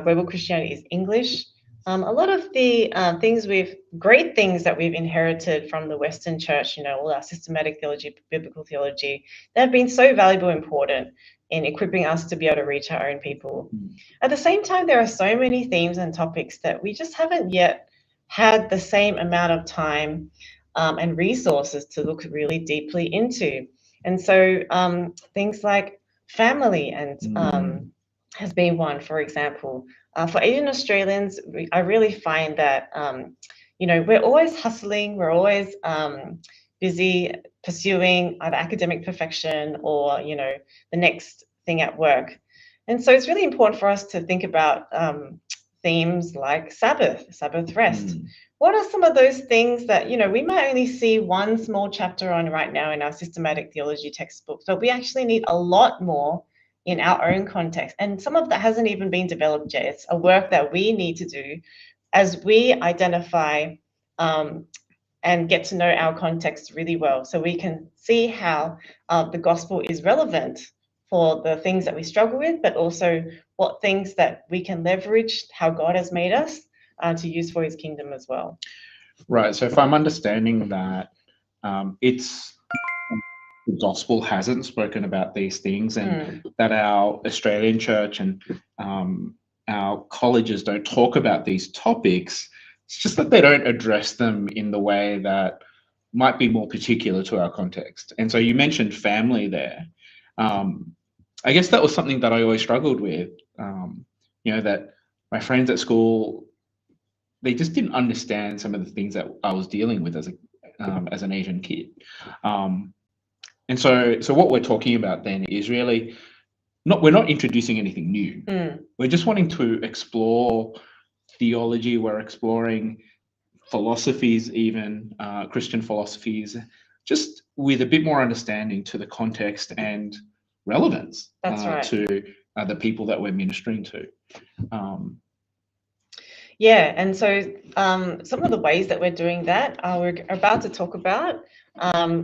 global Christianity is English. A lot of the great things that we've inherited from the Western church, all our systematic theology, biblical theology, they've been so valuable and important in equipping us to be able to reach our own people. At the same time, there are so many themes and topics that we just haven't yet had the same amount of time and resources to look really deeply into. And so things like family and has been one, for example. For Asian Australians, I really find that, we're always hustling, we're always busy pursuing either academic perfection or, the next thing at work. And so it's really important for us to think about themes like Sabbath rest. What are some of those things that, we might only see one small chapter on right now in our systematic theology textbook, but we actually need a lot more in our own context. And some of that hasn't even been developed yet. It's a work that we need to do as we identify and get to know our context really well, so we can see how the gospel is relevant for the things that we struggle with, but also what things that we can leverage, how God has made us to use for his kingdom as well. Right, so if I'm understanding that, the gospel hasn't spoken about these things, and that our Australian church and our colleges don't talk about these topics. It's just that they don't address them in the way that might be more particular to our context. And so you mentioned family there. I guess that was something that I always struggled with, that my friends at school, they just didn't understand some of the things that I was dealing with as an Asian kid. And so what we're talking about then is really we're not introducing anything new. We're just wanting to explore theology. We're exploring philosophies, even Christian philosophies, just with a bit more understanding to the context and relevance to the people that we're ministering to. Yeah, and so some of the ways that we're doing that we're about to talk about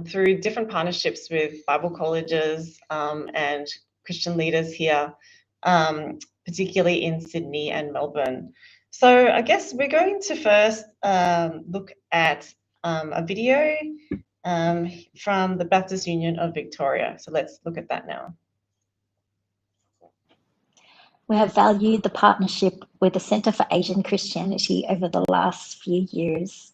through different partnerships with Bible colleges and Christian leaders here, particularly in Sydney and Melbourne. So I guess we're going to first look at a video from the Baptist Union of Victoria. So let's look at that now. We have valued the partnership with the Centre for Asian Christianity over the last few years.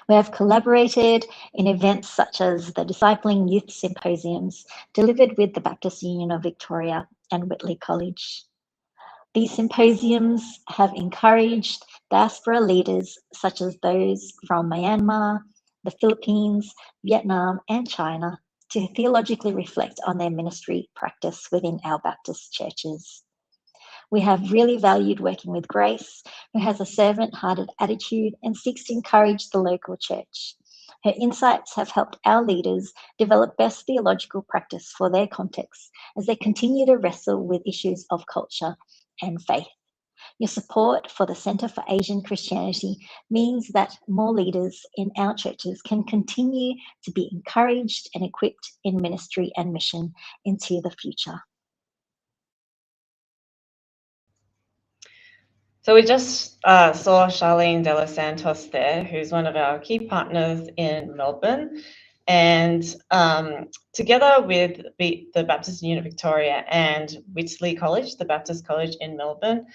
We have collaborated in events such as the Discipling Youth Symposiums delivered with the Baptist Union of Victoria and Whitley College. These symposiums have encouraged diaspora leaders such as those from Myanmar, the Philippines, Vietnam, and China to theologically reflect on their ministry practice within our Baptist churches. We have really valued working with Grace, who has a servant-hearted attitude and seeks to encourage the local church. Her insights have helped our leaders develop best theological practice for their context as they continue to wrestle with issues of culture and faith. Your support for the Centre for Asian Christianity means that more leaders in our churches can continue to be encouraged and equipped in ministry and mission into the future. So we just saw Charlene De Los Santos there, who's one of our key partners in Melbourne. And together with the Baptist Union of Victoria and Whitley College, the Baptist College in Melbourne,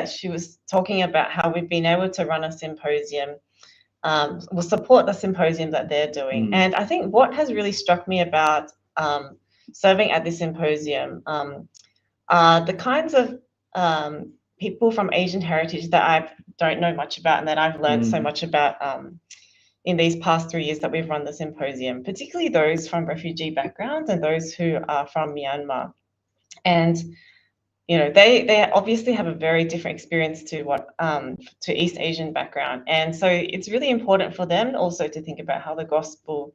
she was talking about how we've been able to run a symposium, will support the symposium that they're doing. And I think what has really struck me about serving at this symposium are the kinds of people from Asian heritage that I don't know much about and that I've learned so much about in these past 3 years that we've run the symposium, particularly those from refugee backgrounds and those who are from Myanmar. And, you know, they obviously have a very different experience to to East Asian background. And so it's really important for them also to think about how the gospel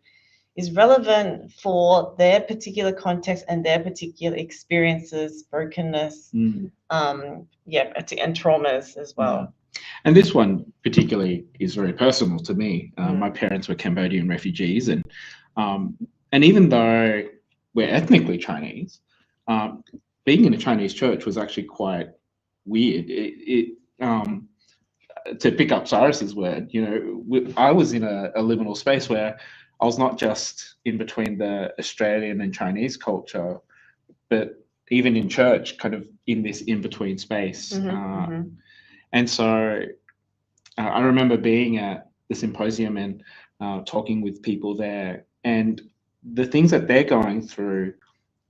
is relevant for their particular context and their particular experiences, brokenness, and traumas as well. And this one particularly is very personal to me. My parents were Cambodian refugees, and even though we're ethnically Chinese, being in a Chinese church was actually quite weird. To pick up Cyrus's word, you know, I was in a liminal space where I was not just in between the Australian and Chinese culture, but even in church, kind of in this in-between space. And so I remember being at the symposium and talking with people there, and the things that they're going through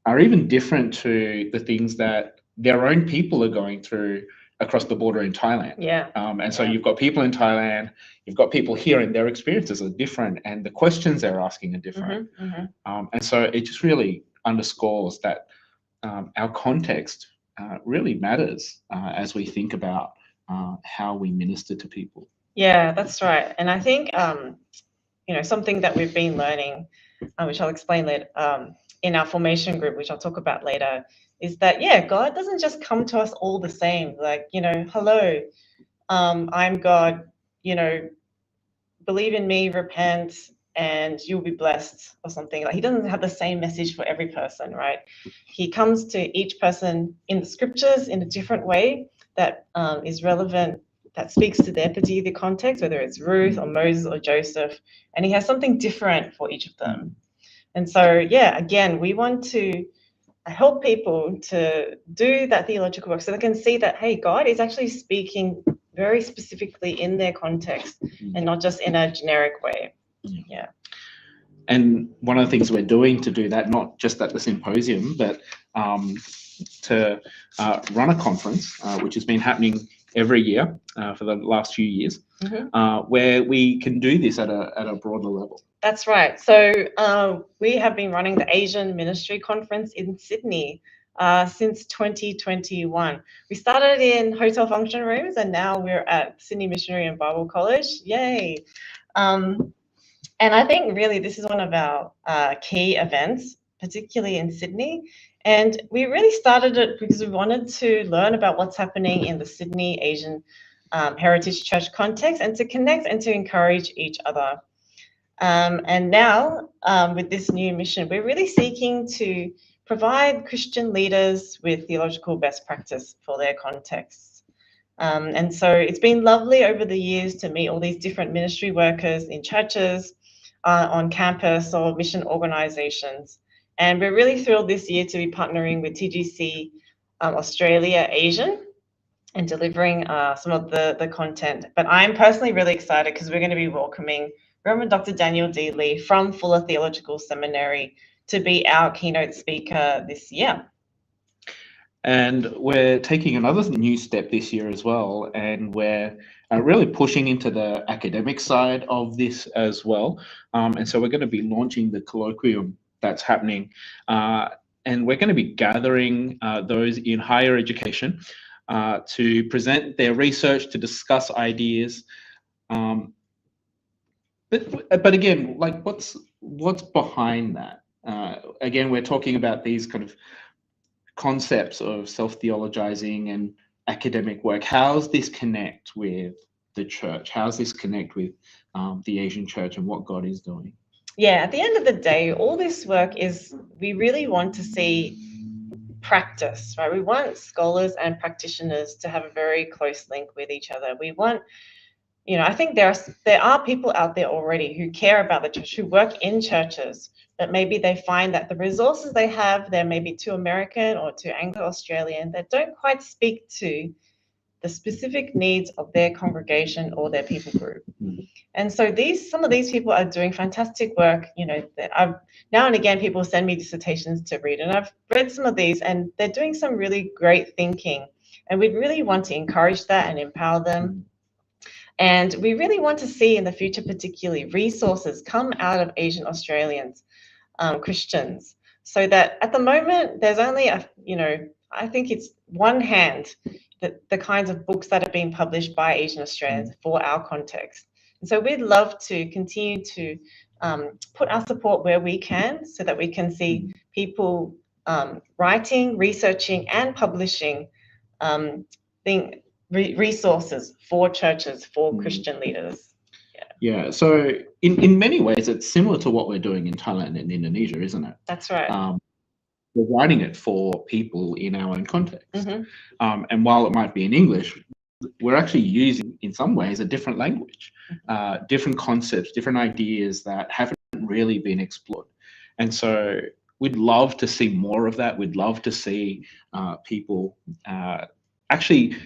are even different to the things that their own people are going through across the border in Thailand. And so you've got people in Thailand, you've got people here, and their experiences are different, and the questions they're asking are different. And so it just really underscores that our context really matters as we think about how we minister to people. Yeah, that's right. And I think, you know, something that we've been learning, which I'll explain later, in our formation group, which I'll talk about later, is that, God doesn't just come to us all the same. Like, you know, hello, I'm God, you know, believe in me, repent, and you'll be blessed or something. Like, he doesn't have the same message for every person, right? He comes to each person in the scriptures in a different way that is relevant, that speaks to their particular context, whether it's Ruth or Moses or Joseph, and he has something different for each of them. And so, again, we want to help people to do that theological work so they can see that, hey, God is actually speaking very specifically in their context and not just in a generic way. And one of the things we're doing to do that, not just at the symposium, but to run a conference, which has been happening every year for the last few years, where we can do this at a broader level. That's right. So we have been running the Asian Ministry Conference in Sydney since 2021. We started in hotel function rooms, and now we're at Sydney Missionary and Bible College. Yay! And I think really this is one of our key events, particularly in Sydney. And we really started it because we wanted to learn about what's happening in the Sydney Asian Heritage Church context, and to connect and to encourage each other. And now with this new mission, we're really seeking to provide Christian leaders with theological best practice for their contexts. And so it's been lovely over the years to meet all these different ministry workers in churches, on campus, or mission organizations. And we're really thrilled this year to be partnering with TGC Australia Asian and delivering some of the content. But I'm personally really excited because we're going to be welcoming Reverend Dr. Daniel D. Lee from Fuller Theological Seminary to be our keynote speaker this year. And we're taking another new step this year as well, and we're really pushing into the academic side of this as well. And so we're going to be launching the colloquium that's happening, and we're going to be gathering those in higher education to present their research, to discuss ideas. But again, like what's behind that? Again, we're talking about these kind of concepts of self-theologizing and academic work. How does this connect with the church? How does this connect with the Asian church and what God is doing? Yeah, at the end of the day, all this work is, we really want to see practice, right? We want scholars and practitioners to have a very close link with each other. We want, you know, I think there are people out there already who care about the church, who work in churches, but maybe they find that the resources they have, they're maybe too American or too Anglo-Australian, that don't quite speak to the specific needs of their congregation or their people group. And so some of these people are doing fantastic work. You know, that now and again, people send me dissertations to read, and I've read some of these, and they're doing some really great thinking. And we really want to encourage that and empower them. And we really want to see in the future, particularly, resources come out of Asian Australians, Christians, so that at the moment, there's only I think it's one hand, the kinds of books that are being published by Asian Australians for our context. And so we'd love to continue to put our support where we can, so that we can see people writing, researching, and publishing resources for churches, for Christian leaders. Yeah, so in many ways, it's similar to what we're doing in Thailand and Indonesia, isn't it? That's right. We're writing it for people in our own context. And while it might be in English, we're actually using, in some ways, a different language, different concepts, different ideas that haven't really been explored. And so we'd love to see more of that. We'd love to see people actually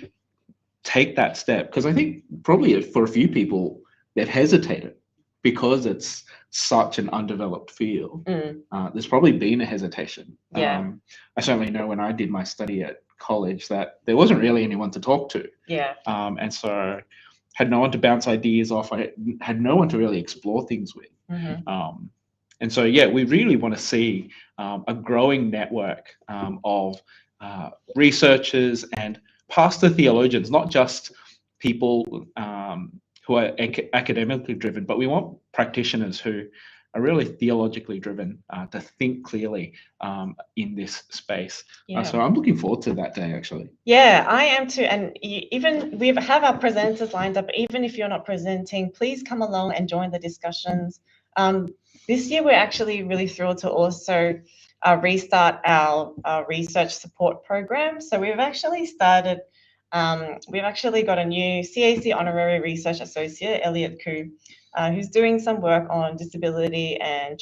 take that step, because I think probably for a few people, they've hesitated because it's such an undeveloped field. There's probably been a hesitation. Yeah. I certainly know when I did my study at college that there wasn't really anyone to talk to. Yeah. And so had no one to bounce ideas off. I had no one to really explore things with. And so, yeah, we really want to see a growing network of researchers and pastor theologians, not just people who are academically driven, but we want practitioners who are really theologically driven to think clearly in this space. So I'm looking forward to that day, actually. Yeah, I am too. And even we have our presenters lined up. Even if you're not presenting, please come along and join the discussions. This year, we're actually really thrilled to also restart our research support program. So we've actually started. We've actually got a new CAC Honorary Research Associate, Elliot Koo, who's doing some work on disability and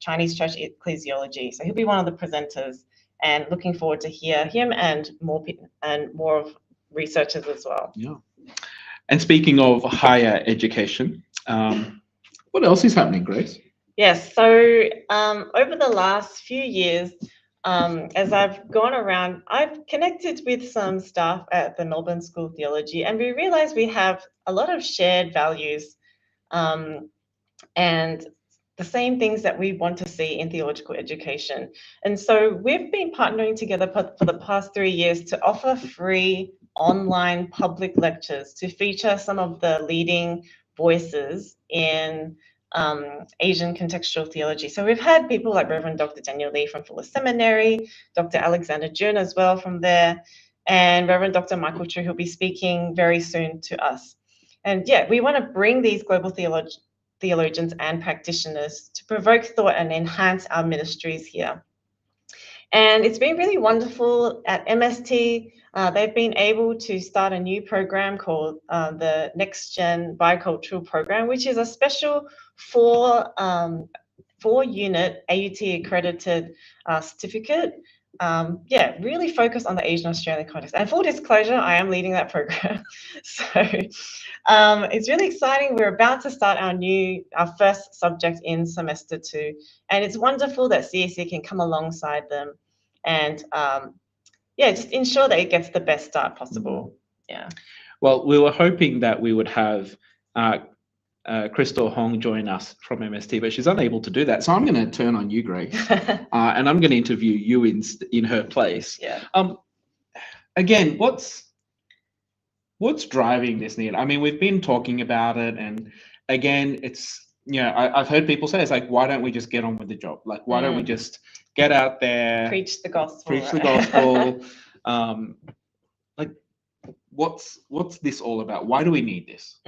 Chinese church ecclesiology. So he'll be one of the presenters, and looking forward to hear him and more of researchers as well. Yeah. And speaking of higher education, what else is happening, Grace? Yes. So over the last few years, as I've gone around, I've connected with some staff at the Melbourne School of Theology, and we realized we have a lot of shared values and the same things that we want to see in theological education. And so we've been partnering together for the past 3 years to offer free online public lectures to feature some of the leading voices in Asian contextual theology. So we've had people like Reverend Dr. Daniel Lee from Fuller Seminary, Dr. Alexander Jun as well from there, and Reverend Dr. Michael Chu, who'll be speaking very soon to us. And yeah, we want to bring these global theologians and practitioners to provoke thought and enhance our ministries here. And it's been really wonderful at MST. They've been able to start a new program called the Next Gen Bicultural Program, which is a special four-unit AUT accredited certificate. Yeah, really focused on the Asian Australian context. And full disclosure, I am leading that program. So it's really exciting. We're about to start our first subject in semester 2. And it's wonderful that CAC can come alongside them and yeah, just ensure that it gets the best start possible. Yeah. Well, we were hoping that we would have Crystal Hong join us from MST, but she's unable to do that. So I'm going to turn on you, Grace, and I'm going to interview you in her place. Yeah. Again, what's driving this need? I mean, we've been talking about it, and again, it's, you know, I've heard people say, it's like, why don't we just get on with the job? Like, why don't we just get out there, preach the gospel? Preach the gospel. Like, what's this all about? Why do we need this?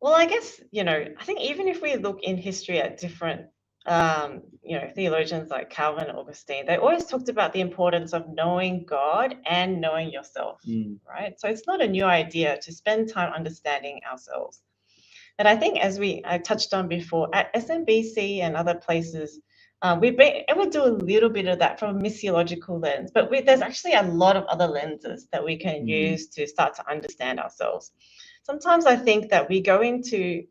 Well, I guess, you know, I think even if we look in history at different, you know, theologians like Calvin and Augustine, they always talked about the importance of knowing God and knowing yourself, right? So it's not a new idea to spend time understanding ourselves. And I think, as I touched on before, at SMBC and other places, we've been able to do a little bit of that from a missiological lens, but there's actually a lot of other lenses that we can use to start to understand ourselves. Sometimes I think that we go into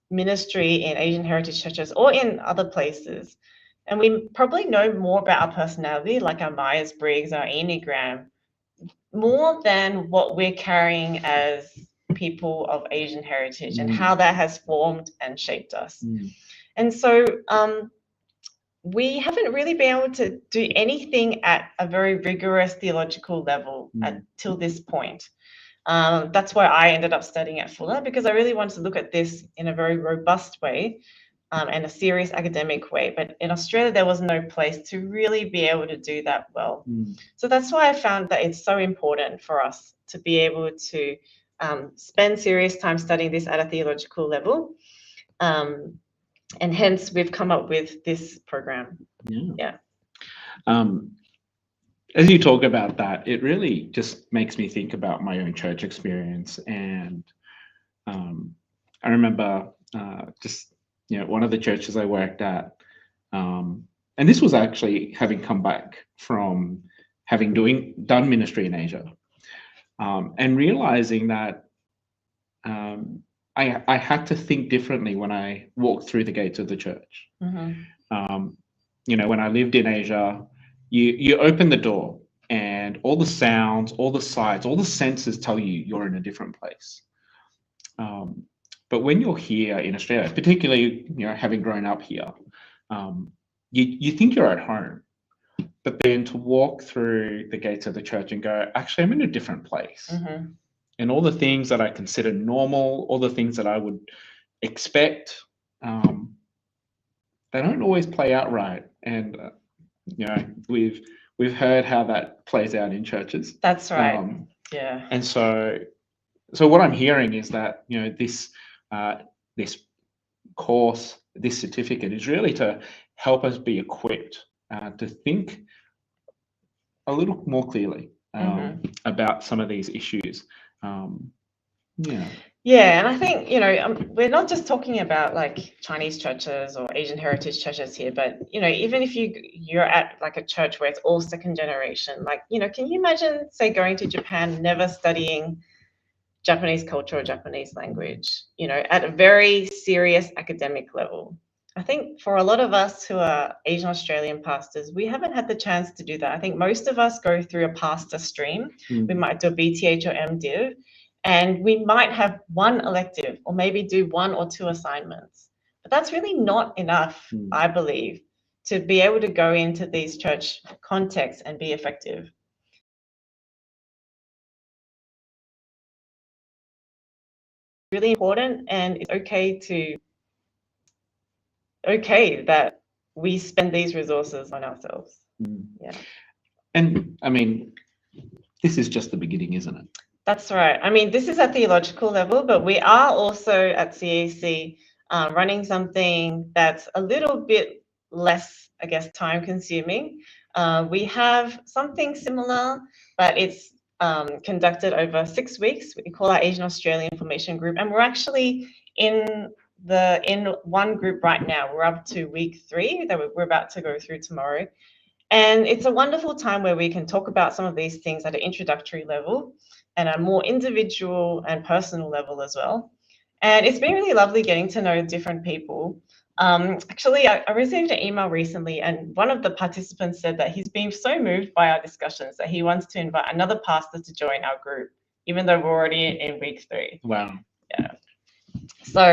ministry in Asian heritage churches or in other places, and we probably know more about our personality, like our Myers-Briggs, our Enneagram, more than what we're carrying as people of Asian heritage and how that has formed and shaped us. And so we haven't really been able to do anything at a very rigorous theological level until this point. That's why I ended up studying at Fuller, because I really wanted to look at this in a very robust way and a serious academic way. But in Australia, there was no place to really be able to do that well. So that's why I found that it's so important for us to be able to spend serious time studying this at a theological level. And hence, we've come up with this program. Yeah. As you talk about that, it really just makes me think about my own church experience. And I remember just, you know, one of the churches I worked at, and this was actually having come back from having done ministry in Asia, and realizing that I had to think differently when I walked through the gates of the church. You know, when I lived in Asia, you open the door and all the sounds, all the sights, all the senses tell you you're in a different place. But when you're here in Australia, particularly, you know, having grown up here, you think you're at home. But then to walk through the gates of the church and go, actually, I'm in a different place. And all the things that I consider normal, all the things that I would expect, they don't always play out right. And you know, we've heard how that plays out in churches. That's right. Yeah. And so what I'm hearing is that, you know, this course, this certificate is really to help us be equipped to think a little more clearly about some of these issues. Yeah, and I think, you know, we're not just talking about like Chinese churches or Asian heritage churches here, but, you know, even if you're at like a church where it's all second generation, like, you know, can you imagine, say, going to Japan, never studying Japanese culture or Japanese language, you know, at a very serious academic level? I think for a lot of us who are Asian Australian pastors, we haven't had the chance to do that. I think most of us go through a pastor stream. We might do a BTH or MDiv, and we might have one elective or maybe do 1 or 2 assignments. But that's really not enough, I believe, to be able to go into these church contexts and be effective. Really important, and it's okay that we spend these resources on ourselves. Yeah. And I mean, this is just the beginning, isn't it? That's right. I mean, this is at theological level, but we are also at CAC running something that's a little bit less, I guess, time consuming. We have something similar, but it's conducted over 6 weeks. We call our Asian Australian Formation Group, and we're actually in one group right now. We're up to week 3 that we're about to go through tomorrow. And it's a wonderful time where we can talk about some of these things at an introductory level and a more individual and personal level as well. And it's been really lovely getting to know different people. Actually, I received an email recently, and one of the participants said that he's been so moved by our discussions that he wants to invite another pastor to join our group, even though we're already in week 3. Wow. Yeah. So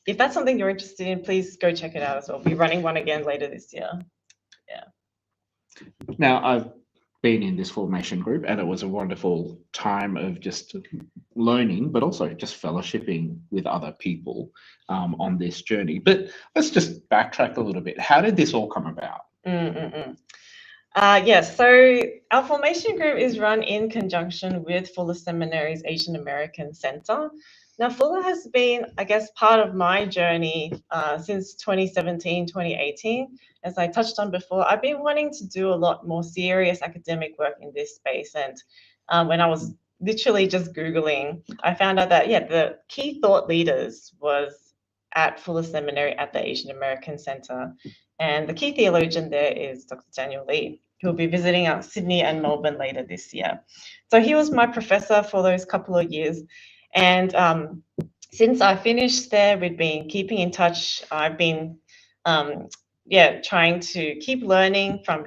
if that's something you're interested in, please go check it out as well. We'll be running one again later this year. Yeah. Now, I've been in this formation group, and it was a wonderful time of just learning, but also just fellowshipping with other people on this journey. But let's just backtrack a little bit. How did this all come about? Yes, so our formation group is run in conjunction with Fuller Seminary's Asian American Center. Now, Fuller has been, I guess, part of my journey since 2017, 2018. As I touched on before, I've been wanting to do a lot more serious academic work in this space. And when I was literally just Googling, I found out that, the key thought leaders was at Fuller Seminary at the Asian American Center. And the key theologian there is Dr. Daniel Lee, who will be visiting out Sydney and Melbourne later this year. So he was my professor for those couple of years. And since I finished there, we've been keeping in touch. I've been, trying to keep learning from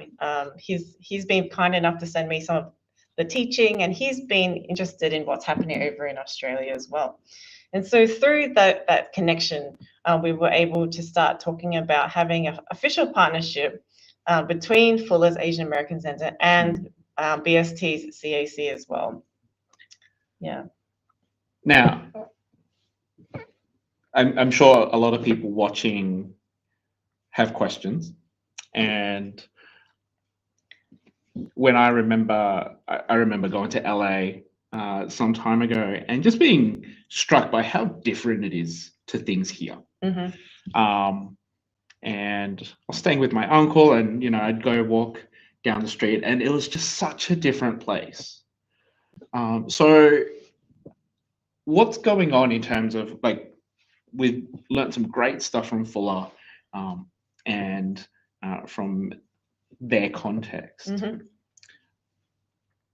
he's been kind enough to send me some of the teaching, and he's been interested in what's happening over in Australia as well. And so through that connection, we were able to start talking about having an official partnership between Fuller's Asian American Center and BST's CAC as well. Yeah. Now, I'm sure a lot of people watching have questions, and when I remember going to LA some time ago and just being struck by how different it is to things here. And I was staying with my uncle, and I'd go walk down the street, and it was just such a different place. So what's going on in terms of, like, we've learned some great stuff from Fuller and from their context.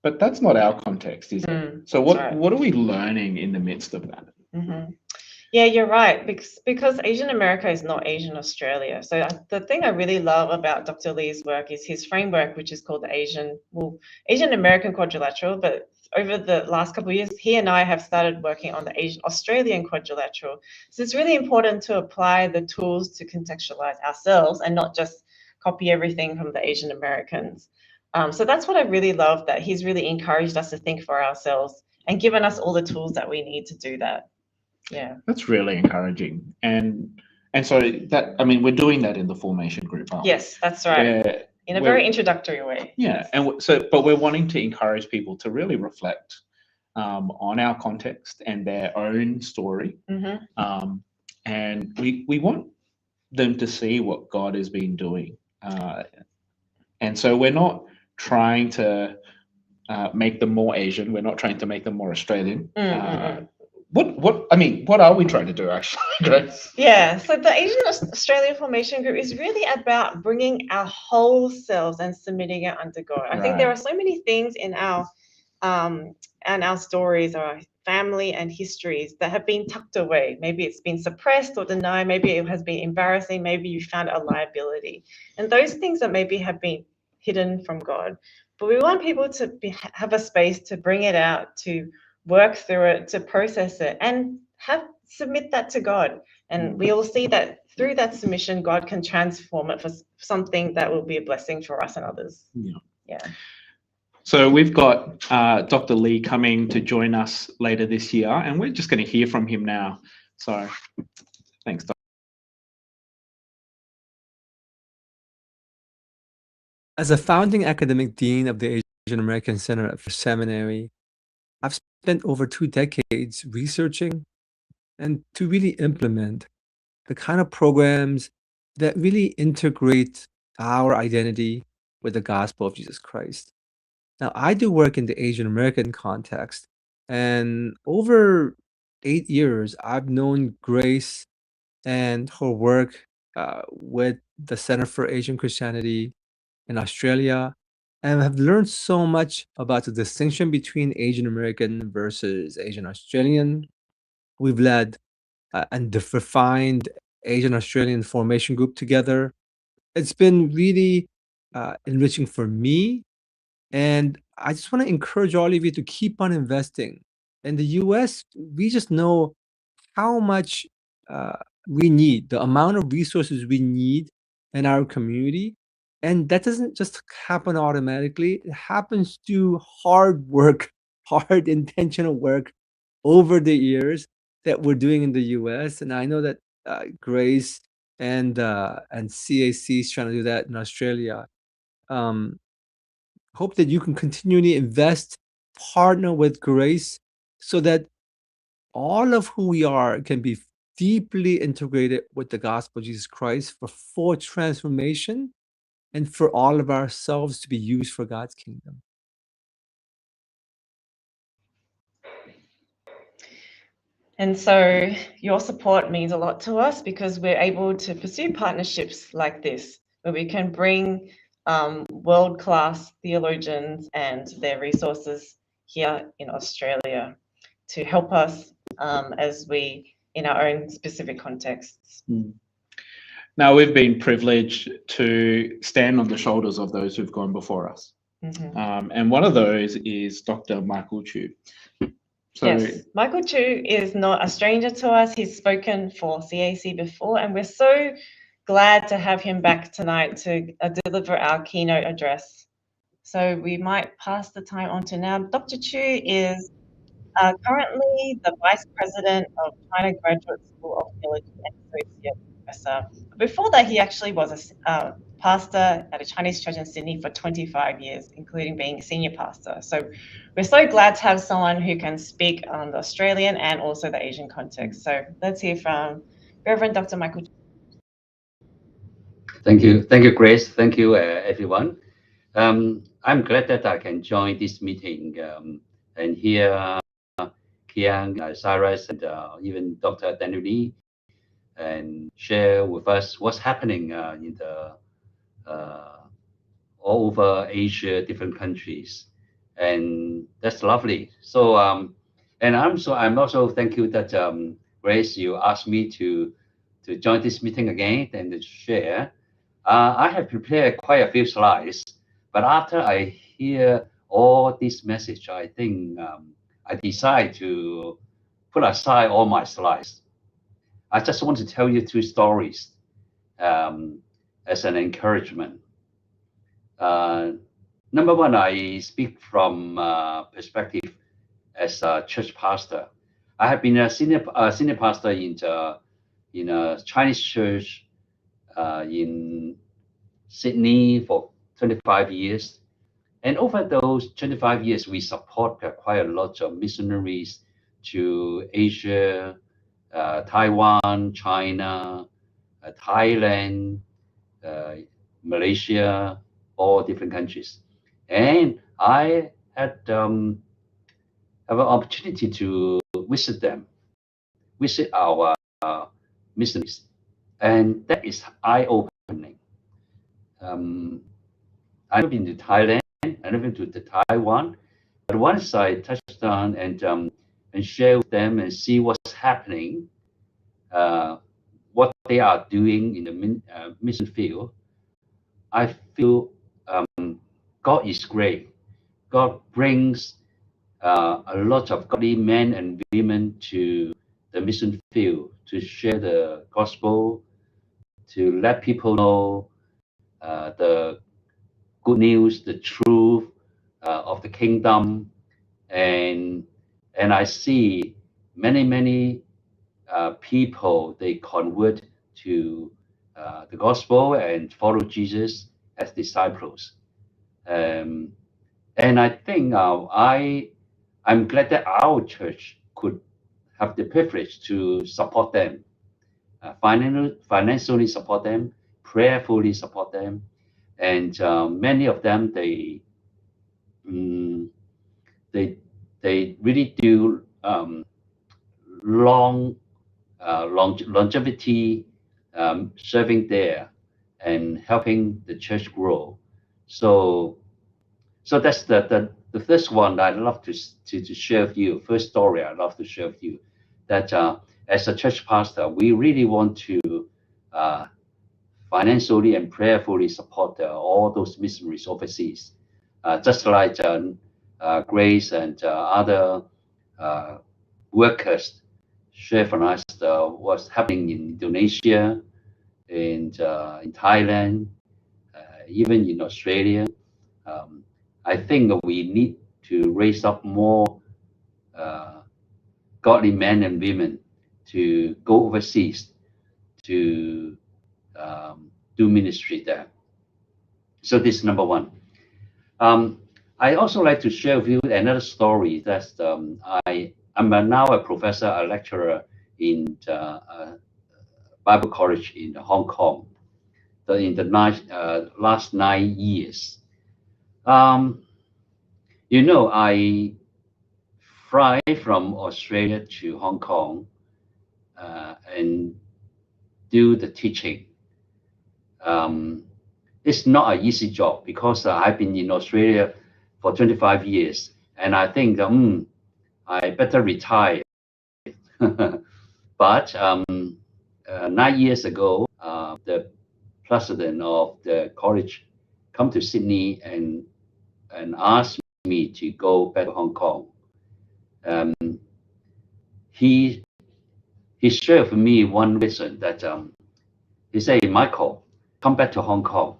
But that's not our context, is it? So what are we learning in the midst of that? Yeah, you're right, because Asian America is not Asian Australia. So the thing I really love about Dr. Lee's work is his framework, which is called the Asian American Quadrilateral. But over the last couple of years, he and I have started working on the Asian Australian Quadrilateral. So it's really important to apply the tools to contextualize ourselves and not just copy everything from the Asian Americans. So that's what I really love, that he's really encouraged us to think for ourselves and given us all the tools that we need to do that. Yeah, that's really encouraging. And so that, I mean, we're doing that in the formation group, aren't we? Yes, that's right. In a very introductory way. Yeah, and but we're wanting to encourage people to really reflect on our context and their own story. And we want them to see what God has been doing. And so we're not trying to make them more Asian. We're not trying to make them more Australian. What are we trying to do, actually, Grace? Yeah, so the Asian Australian Formation Group is really about bringing our whole selves and submitting it under God. I think there are so many things in our stories or family and histories that have been tucked away. Maybe it's been suppressed or denied. Maybe it has been embarrassing. Maybe you found a liability. And those things that maybe have been hidden from God. But we want people to have a space to bring it out, to work through it, to process it, and submit that to God. And we all see that through that submission, God can transform it for something that will be a blessing for us and others. Yeah. So we've got Dr. Lee coming to join us later this year, and we're just going to hear from him now. So thanks, Dr. As a founding academic dean of the Asian American Center at Seminary, I've spent over 2 decades researching and to really implement the kind of programs that really integrate our identity with the gospel of Jesus Christ. Now, I do work in the Asian American context, and over 8 years, I've known Grace and her work with the Center for Asian Christianity in Australia, and have learned so much about the distinction between Asian American versus Asian Australian. We've led and refined Asian Australian formation group together. It's been really enriching for me. And I just want to encourage all of you to keep on investing. In the US, we just know how much we need, the amount of resources we need in our community. And that doesn't just happen automatically. It happens through hard work, hard intentional work over the years that we're doing in the US. And I know that Grace and CAC is trying to do that in Australia. Hope that you can continually invest, partner with Grace, so that all of who we are can be deeply integrated with the gospel of Jesus Christ for full transformation and for all of ourselves to be used for God's kingdom. And so your support means a lot to us because we're able to pursue partnerships like this, where we can bring world-class theologians and their resources here in Australia to help us as we, in our own specific contexts. Now, we've been privileged to stand on the shoulders of those who've gone before us. And one of those is Dr. Michael Chu. So, yes, Michael Chu is not a stranger to us. He's spoken for CAC before, and we're so glad to have him back tonight to deliver our keynote address. So we might pass the time on to now. Dr. Chu is currently the Vice President of China Graduate School of Theology and Associate Professor. Before that, he actually was a pastor at a Chinese church in Sydney for 25 years, including being a senior pastor. So we're so glad to have someone who can speak on the Australian and also the Asian context. So let's hear from Reverend Dr. Michael. Thank you, Grace. Thank you, everyone. I'm glad that I can join this meeting and hear Kian, Cyrus, and even Dr. Daniel Lee, and share with us what's happening in the all over Asia, different countries, and that's lovely. So, and I'm also thank you that Grace, you asked me to join this meeting again and to share. I have prepared quite a few slides, but after I hear all this message, I think I decide to put aside all my slides. I just want to tell you 2 stories as an encouragement. Number one, I speak from perspective as a church pastor. I have been a senior pastor in a Chinese church in Sydney for 25 years. And over those 25 years, we support quite a lot of missionaries to Asia, Taiwan, China, Thailand, Malaysia, all different countries. And I had have an opportunity to visit them, visit our missionaries, and that is eye-opening. I've been to Thailand, I've been to Taiwan, but once I touched down and and share with them and see what's happening, what they are doing in the mission field, I feel God is great. God brings a lot of godly men and women to the mission field to share the gospel, to let people know the good news, the truth of the kingdom, and I see many people, they convert to the gospel and follow Jesus as disciples. And I think I'm glad that our church could have the privilege to support them, financially support them, prayerfully support them, and many of them they really do longevity serving there and helping the church grow. So that's the first one I'd love to share with you. First story I'd love to share with you, that as a church pastor, we really want to financially and prayerfully support all those missionaries overseas, just like Grace and other workers share from us what's happening in Indonesia, in Thailand, even in Australia. I think we need to raise up more godly men and women to go overseas to do ministry there. So this is number one. I also like to share with you another story. That I'm now a professor, a lecturer in Bible College in Hong Kong. In the last 9 years, you know, I fly from Australia to Hong Kong and do the teaching. It's not an easy job because I've been in Australia for 25 years, and I think I better retire. But 9 years ago, the president of the college come to Sydney and asked me to go back to Hong Kong. He shared with me one vision that he said, Michael, come back to Hong Kong.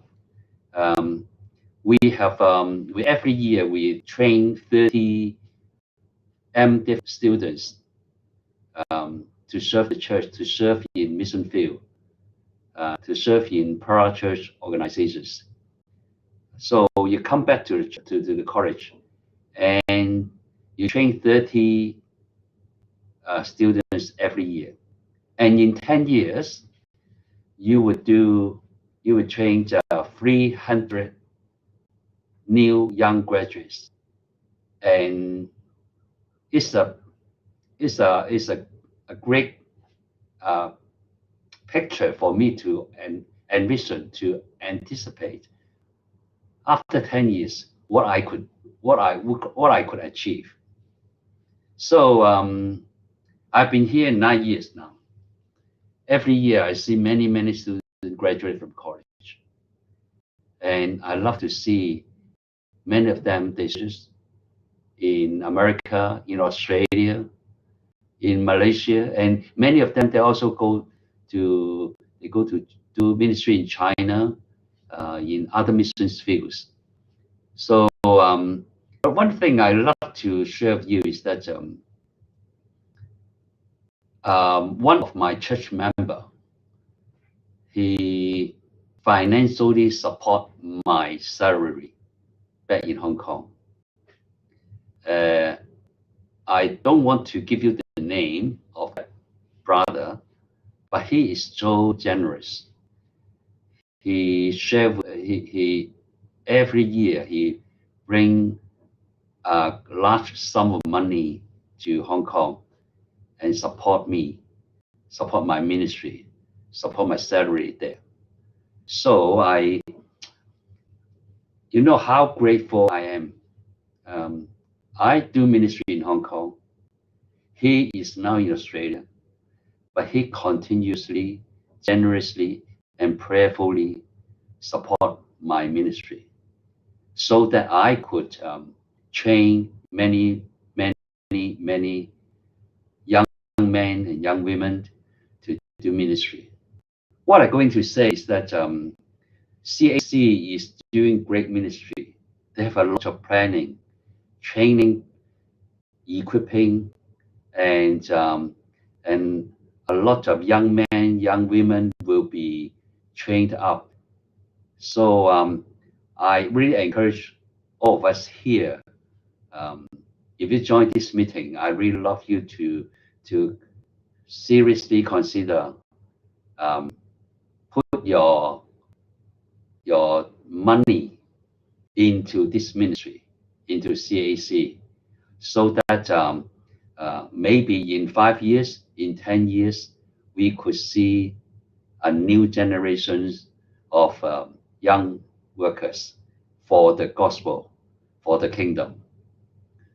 We have every year we train 30 MDiv students to serve the church, to serve in mission field, to serve in parachurch organizations. So you come back to the college and you train 30 students every year, and in 10 years you would train 300 new young graduates, and it's a great picture for me to envision, to anticipate after 10 years what I could achieve. So I've been here 9 years now. Every year I see many students graduate from college, and I love to see many of them, they just in America, in Australia, in Malaysia, and many of them they also go to do ministry in China, in other missions fields. So but one thing I love to share with you is that one of my church member, he financially support my salary back in Hong Kong. I don't want to give you the name of that brother, but he is so generous. He every year he bring a large sum of money to Hong Kong and support me, support my ministry, support my salary there. So you know how grateful I am. I do ministry in Hong Kong. He is now in Australia, but he continuously, generously, and prayerfully support my ministry so that I could train many young men and young women to do ministry. What I'm going to say is that CAC is doing great ministry. They have a lot of planning, training, equipping, and a lot of young men, young women will be trained up. So I really encourage all of us here. If you join this meeting, I really love you to seriously consider put your money into this ministry, into CAC, so that maybe in 5 years, in 10 years, we could see a new generation of young workers for the gospel, for the kingdom.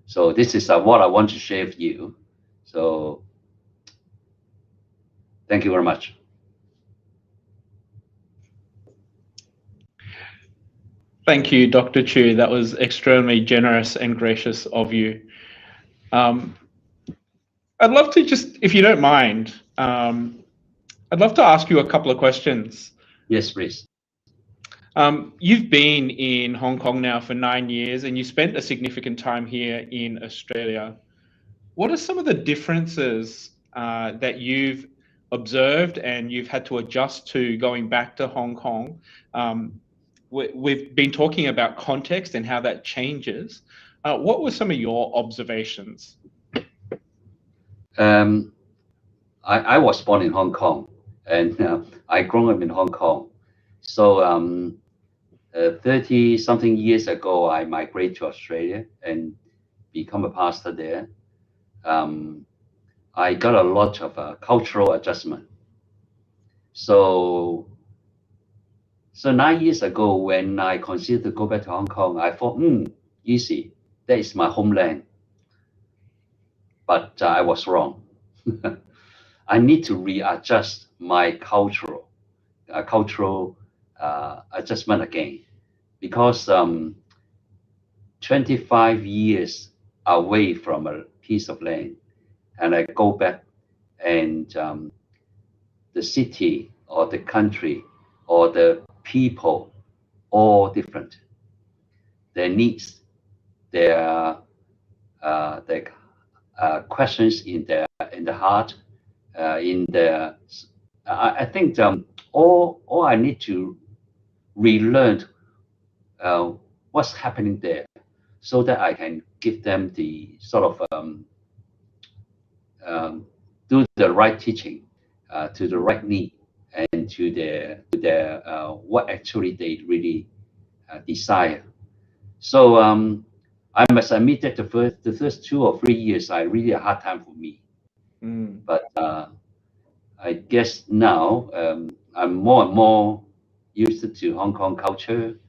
So this is what I want to share with you. So thank you very much. Thank you, Dr. Chu. That was extremely generous and gracious of you. I'd love to just, if you don't mind, I'd love to ask you a couple of questions. Yes, please. You've been in Hong Kong now for 9 years, and you spent a significant time here in Australia. What are some of the differences that you've observed and you've had to adjust to going back to Hong Kong? We've been talking about context and how that changes. What were some of your observations? I was born in Hong Kong, and I grew up in Hong Kong. So 30-something years ago, I migrated to Australia and become a pastor there. I got a lot of cultural adjustment. So 9 years ago, when I considered to go back to Hong Kong, I thought, easy, that is my homeland. But I was wrong. I need to readjust my cultural adjustment again, because 25 years away from a piece of land, and I go back, and the city or the country or the people all different. Their needs, their questions in the heart, I think all I need to relearn what's happening there, so that I can give them the sort of do the right teaching to the right need, and to their what actually they really desire. So I must admit that the first 2 or 3 years are really a hard time for me. But I guess now I'm more and more used to Hong Kong culture.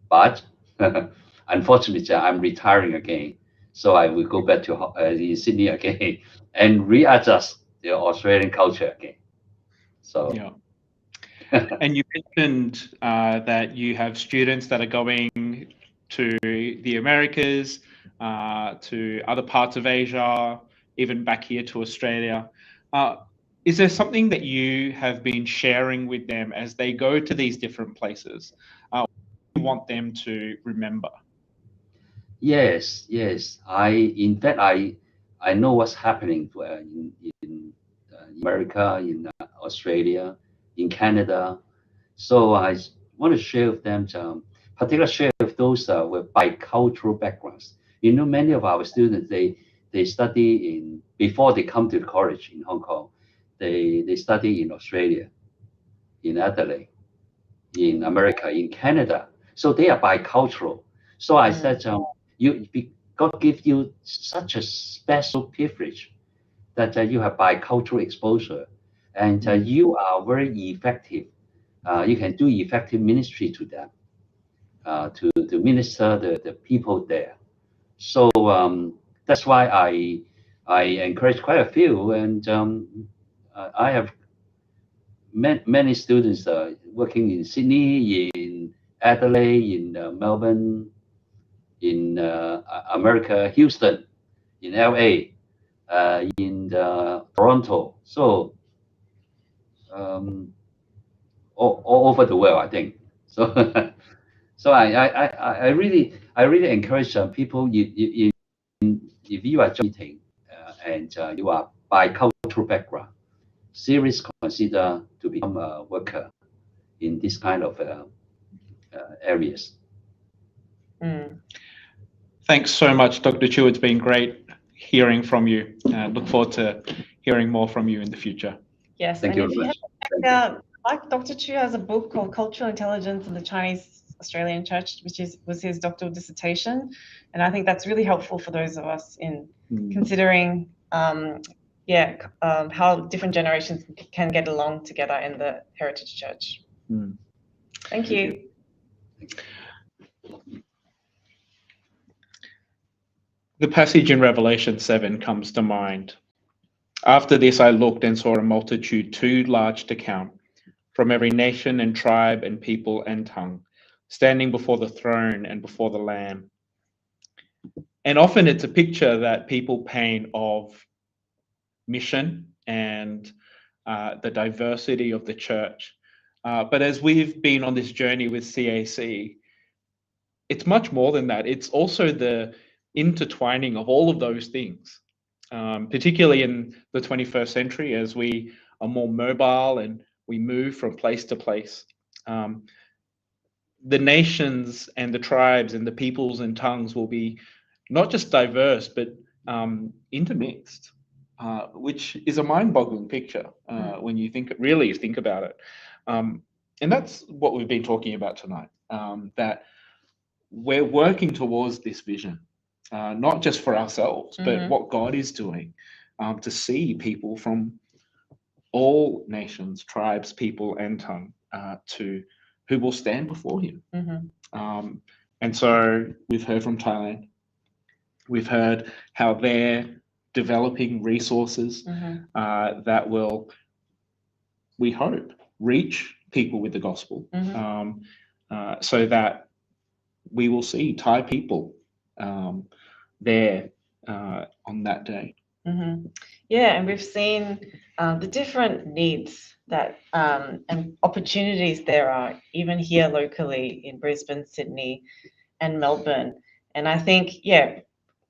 But unfortunately, I'm retiring again, so I will go back to Sydney again and readjust the Australian culture again. So yeah. And you mentioned that you have students that are going to the Americas, to other parts of Asia, even back here to Australia. Is there something that you have been sharing with them as they go to these different places? What do you want them to remember? Yes. In fact, I know what's happening in America, in Australia, in Canada. So I want to share with them, particularly share with those with bicultural backgrounds. You know, many of our students, they study before they come to the college in Hong Kong, they study in Australia, in Adelaide, in America, in Canada. So they are bicultural. So I said, God gives you such a special privilege that you have bicultural exposure, and you are very effective. You can do effective ministry to them, to minister the people there. So that's why I encourage quite a few, and I have many students working in Sydney, in Adelaide, in Melbourne, in America, Houston, in LA, in Toronto. So all over the world, I think. So so I really encourage people, if you are meeting and you are bicultural background, seriously consider to become a worker in this kind of areas. Thanks so much, Dr. Chu. It's been great hearing from you. Look forward to hearing more from you in the future. Yes, Thank and you if very you much. have, like Dr. Chu has a book called Cultural Intelligence in the Chinese Australian Church, which was his doctoral dissertation, and I think that's really helpful for those of us in considering, how different generations can get along together in the Heritage Church. Thank you. The passage in Revelation 7 comes to mind. After this, I looked and saw a multitude too large to count, from every nation and tribe and people and tongue, standing before the throne and before the Lamb. And often it's a picture that people paint of mission and the diversity of the church. But as we've been on this journey with CAC, it's much more than that. It's also the intertwining of all of those things, particularly in the 21st century, as we are more mobile and we move from place to place. The nations and the tribes and the peoples and tongues will be not just diverse, but intermixed, which is a mind-boggling picture when you really think about it. And that's what we've been talking about tonight, that we're working towards this vision, not just for ourselves, but what God is doing, to see people from all nations, tribes, people, and tongue, who will stand before Him. And so we've heard from Thailand. We've heard how they're developing resources that will, we hope, reach people with the gospel, so that we will see Thai people there on that day. Yeah, and we've seen the different needs that and opportunities there are, even here locally in Brisbane, Sydney, and Melbourne. And I think,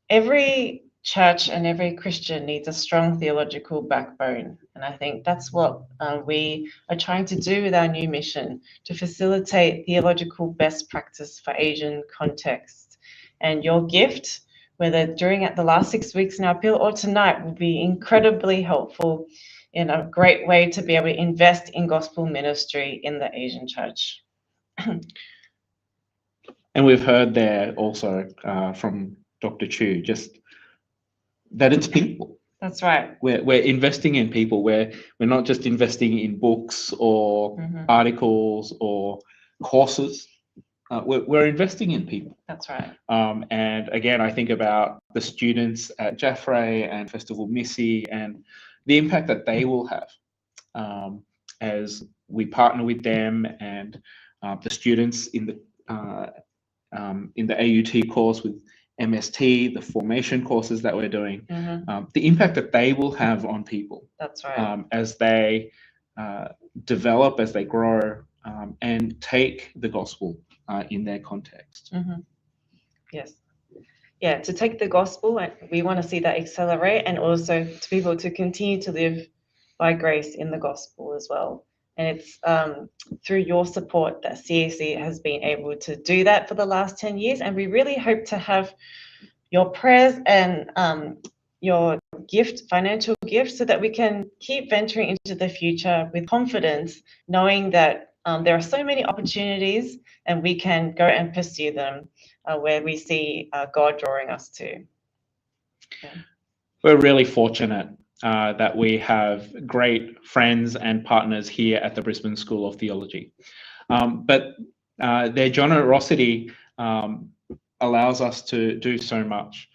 every church and every Christian needs a strong theological backbone. And I think that's what we are trying to do with our new mission, to facilitate theological best practice for Asian context. And your gift, whether during the last 6 weeks in our appeal or tonight, will be incredibly helpful in a great way to be able to invest in gospel ministry in the Asian church. And we've heard there also from Dr. Chu, just that it's people. That's right. We're investing in people. We're not just investing in books or articles or courses. We're investing in people. That's right. And again, I think about the students at Jaffray and Festival Missy and the impact that they will have as we partner with them, and the students in the AUT course with MST, the formation courses that we're doing, the impact that they will have on people. That's right. As they develop, as they grow, and take the gospel in their context. Yes. Yeah, to take the gospel, and we want to see that accelerate, and also to be able to continue to live by grace in the gospel as well. And it's through your support that CAC has been able to do that for the last 10 years. And we really hope to have your prayers and your financial gift, so that we can keep venturing into the future with confidence, knowing that there are so many opportunities and we can go and pursue them where we see God drawing us to. Yeah. We're really fortunate that we have great friends and partners here at the Brisbane School of Theology. But their generosity allows us to do so much.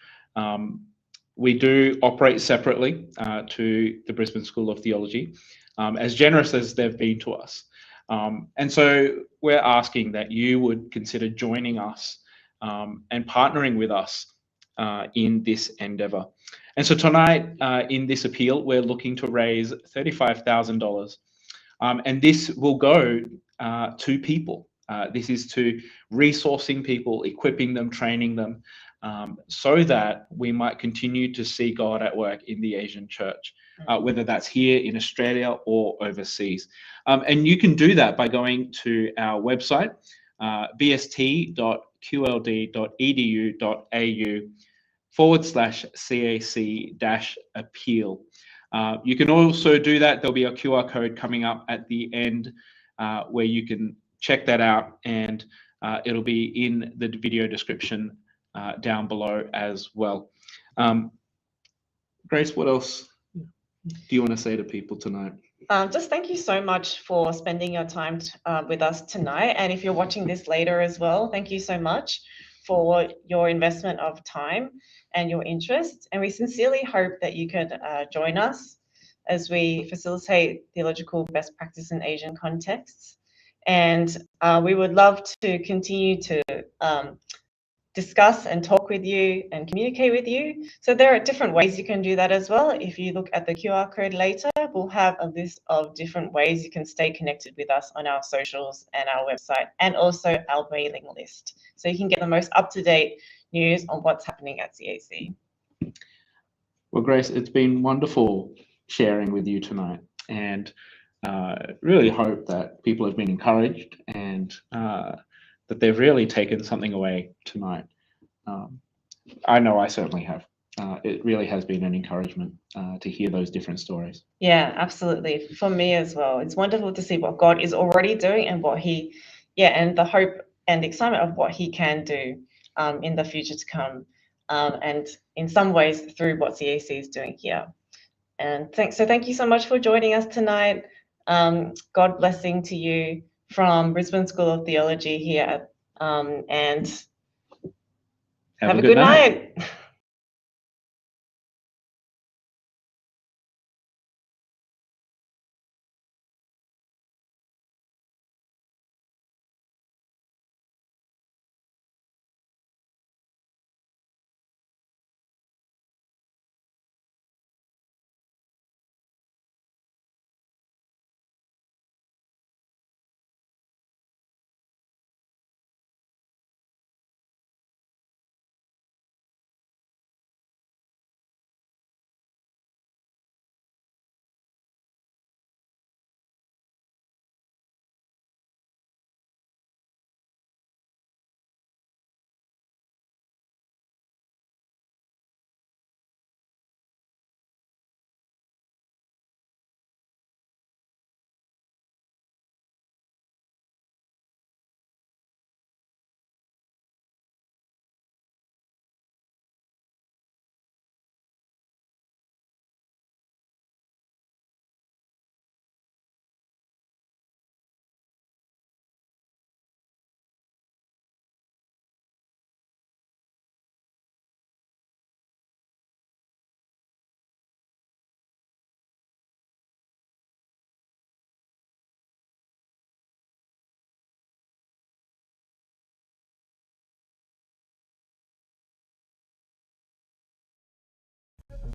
we do operate separately to the Brisbane School of Theology, as generous as they've been to us. And so we're asking that you would consider joining us and partnering with us in this endeavour. And so tonight, in this appeal, we're looking to raise $35,000. And this will go to people. This is to resourcing people, equipping them, training them, so that we might continue to see God at work in the Asian church, whether that's here in Australia or overseas. And you can do that by going to our website, bst.qld.edu.au/CAC-appeal. You can also do that. There'll be a QR code coming up at the end where you can check that out, and it'll be in the video description down below as well. Grace, what else do you want to say to people tonight? Just thank you so much for spending your time with us tonight. And if you're watching this later as well, thank you so much for your investment of time and your interest. And we sincerely hope that you could join us as we facilitate theological best practice in Asian contexts. And we would love to continue to discuss and talk with you and communicate with you. So there are different ways you can do that as well. If you look at the QR code later, we'll have a list of different ways you can stay connected with us on our socials and our website, and also our mailing list. So you can get the most up-to-date news on what's happening at CAC. Well, Grace, it's been wonderful sharing with you tonight, and really hope that people have been encouraged and that they've really taken something away tonight. I know I certainly have. It really has been an encouragement to hear those different stories. Yeah, absolutely. For me as well. It's wonderful to see what God is already doing and what he, and the hope and the excitement of what he can do in the future to come. And in some ways through what CAC is doing here. And thank you so much for joining us tonight. God blessing to you from Brisbane School of Theology here, and have a good night.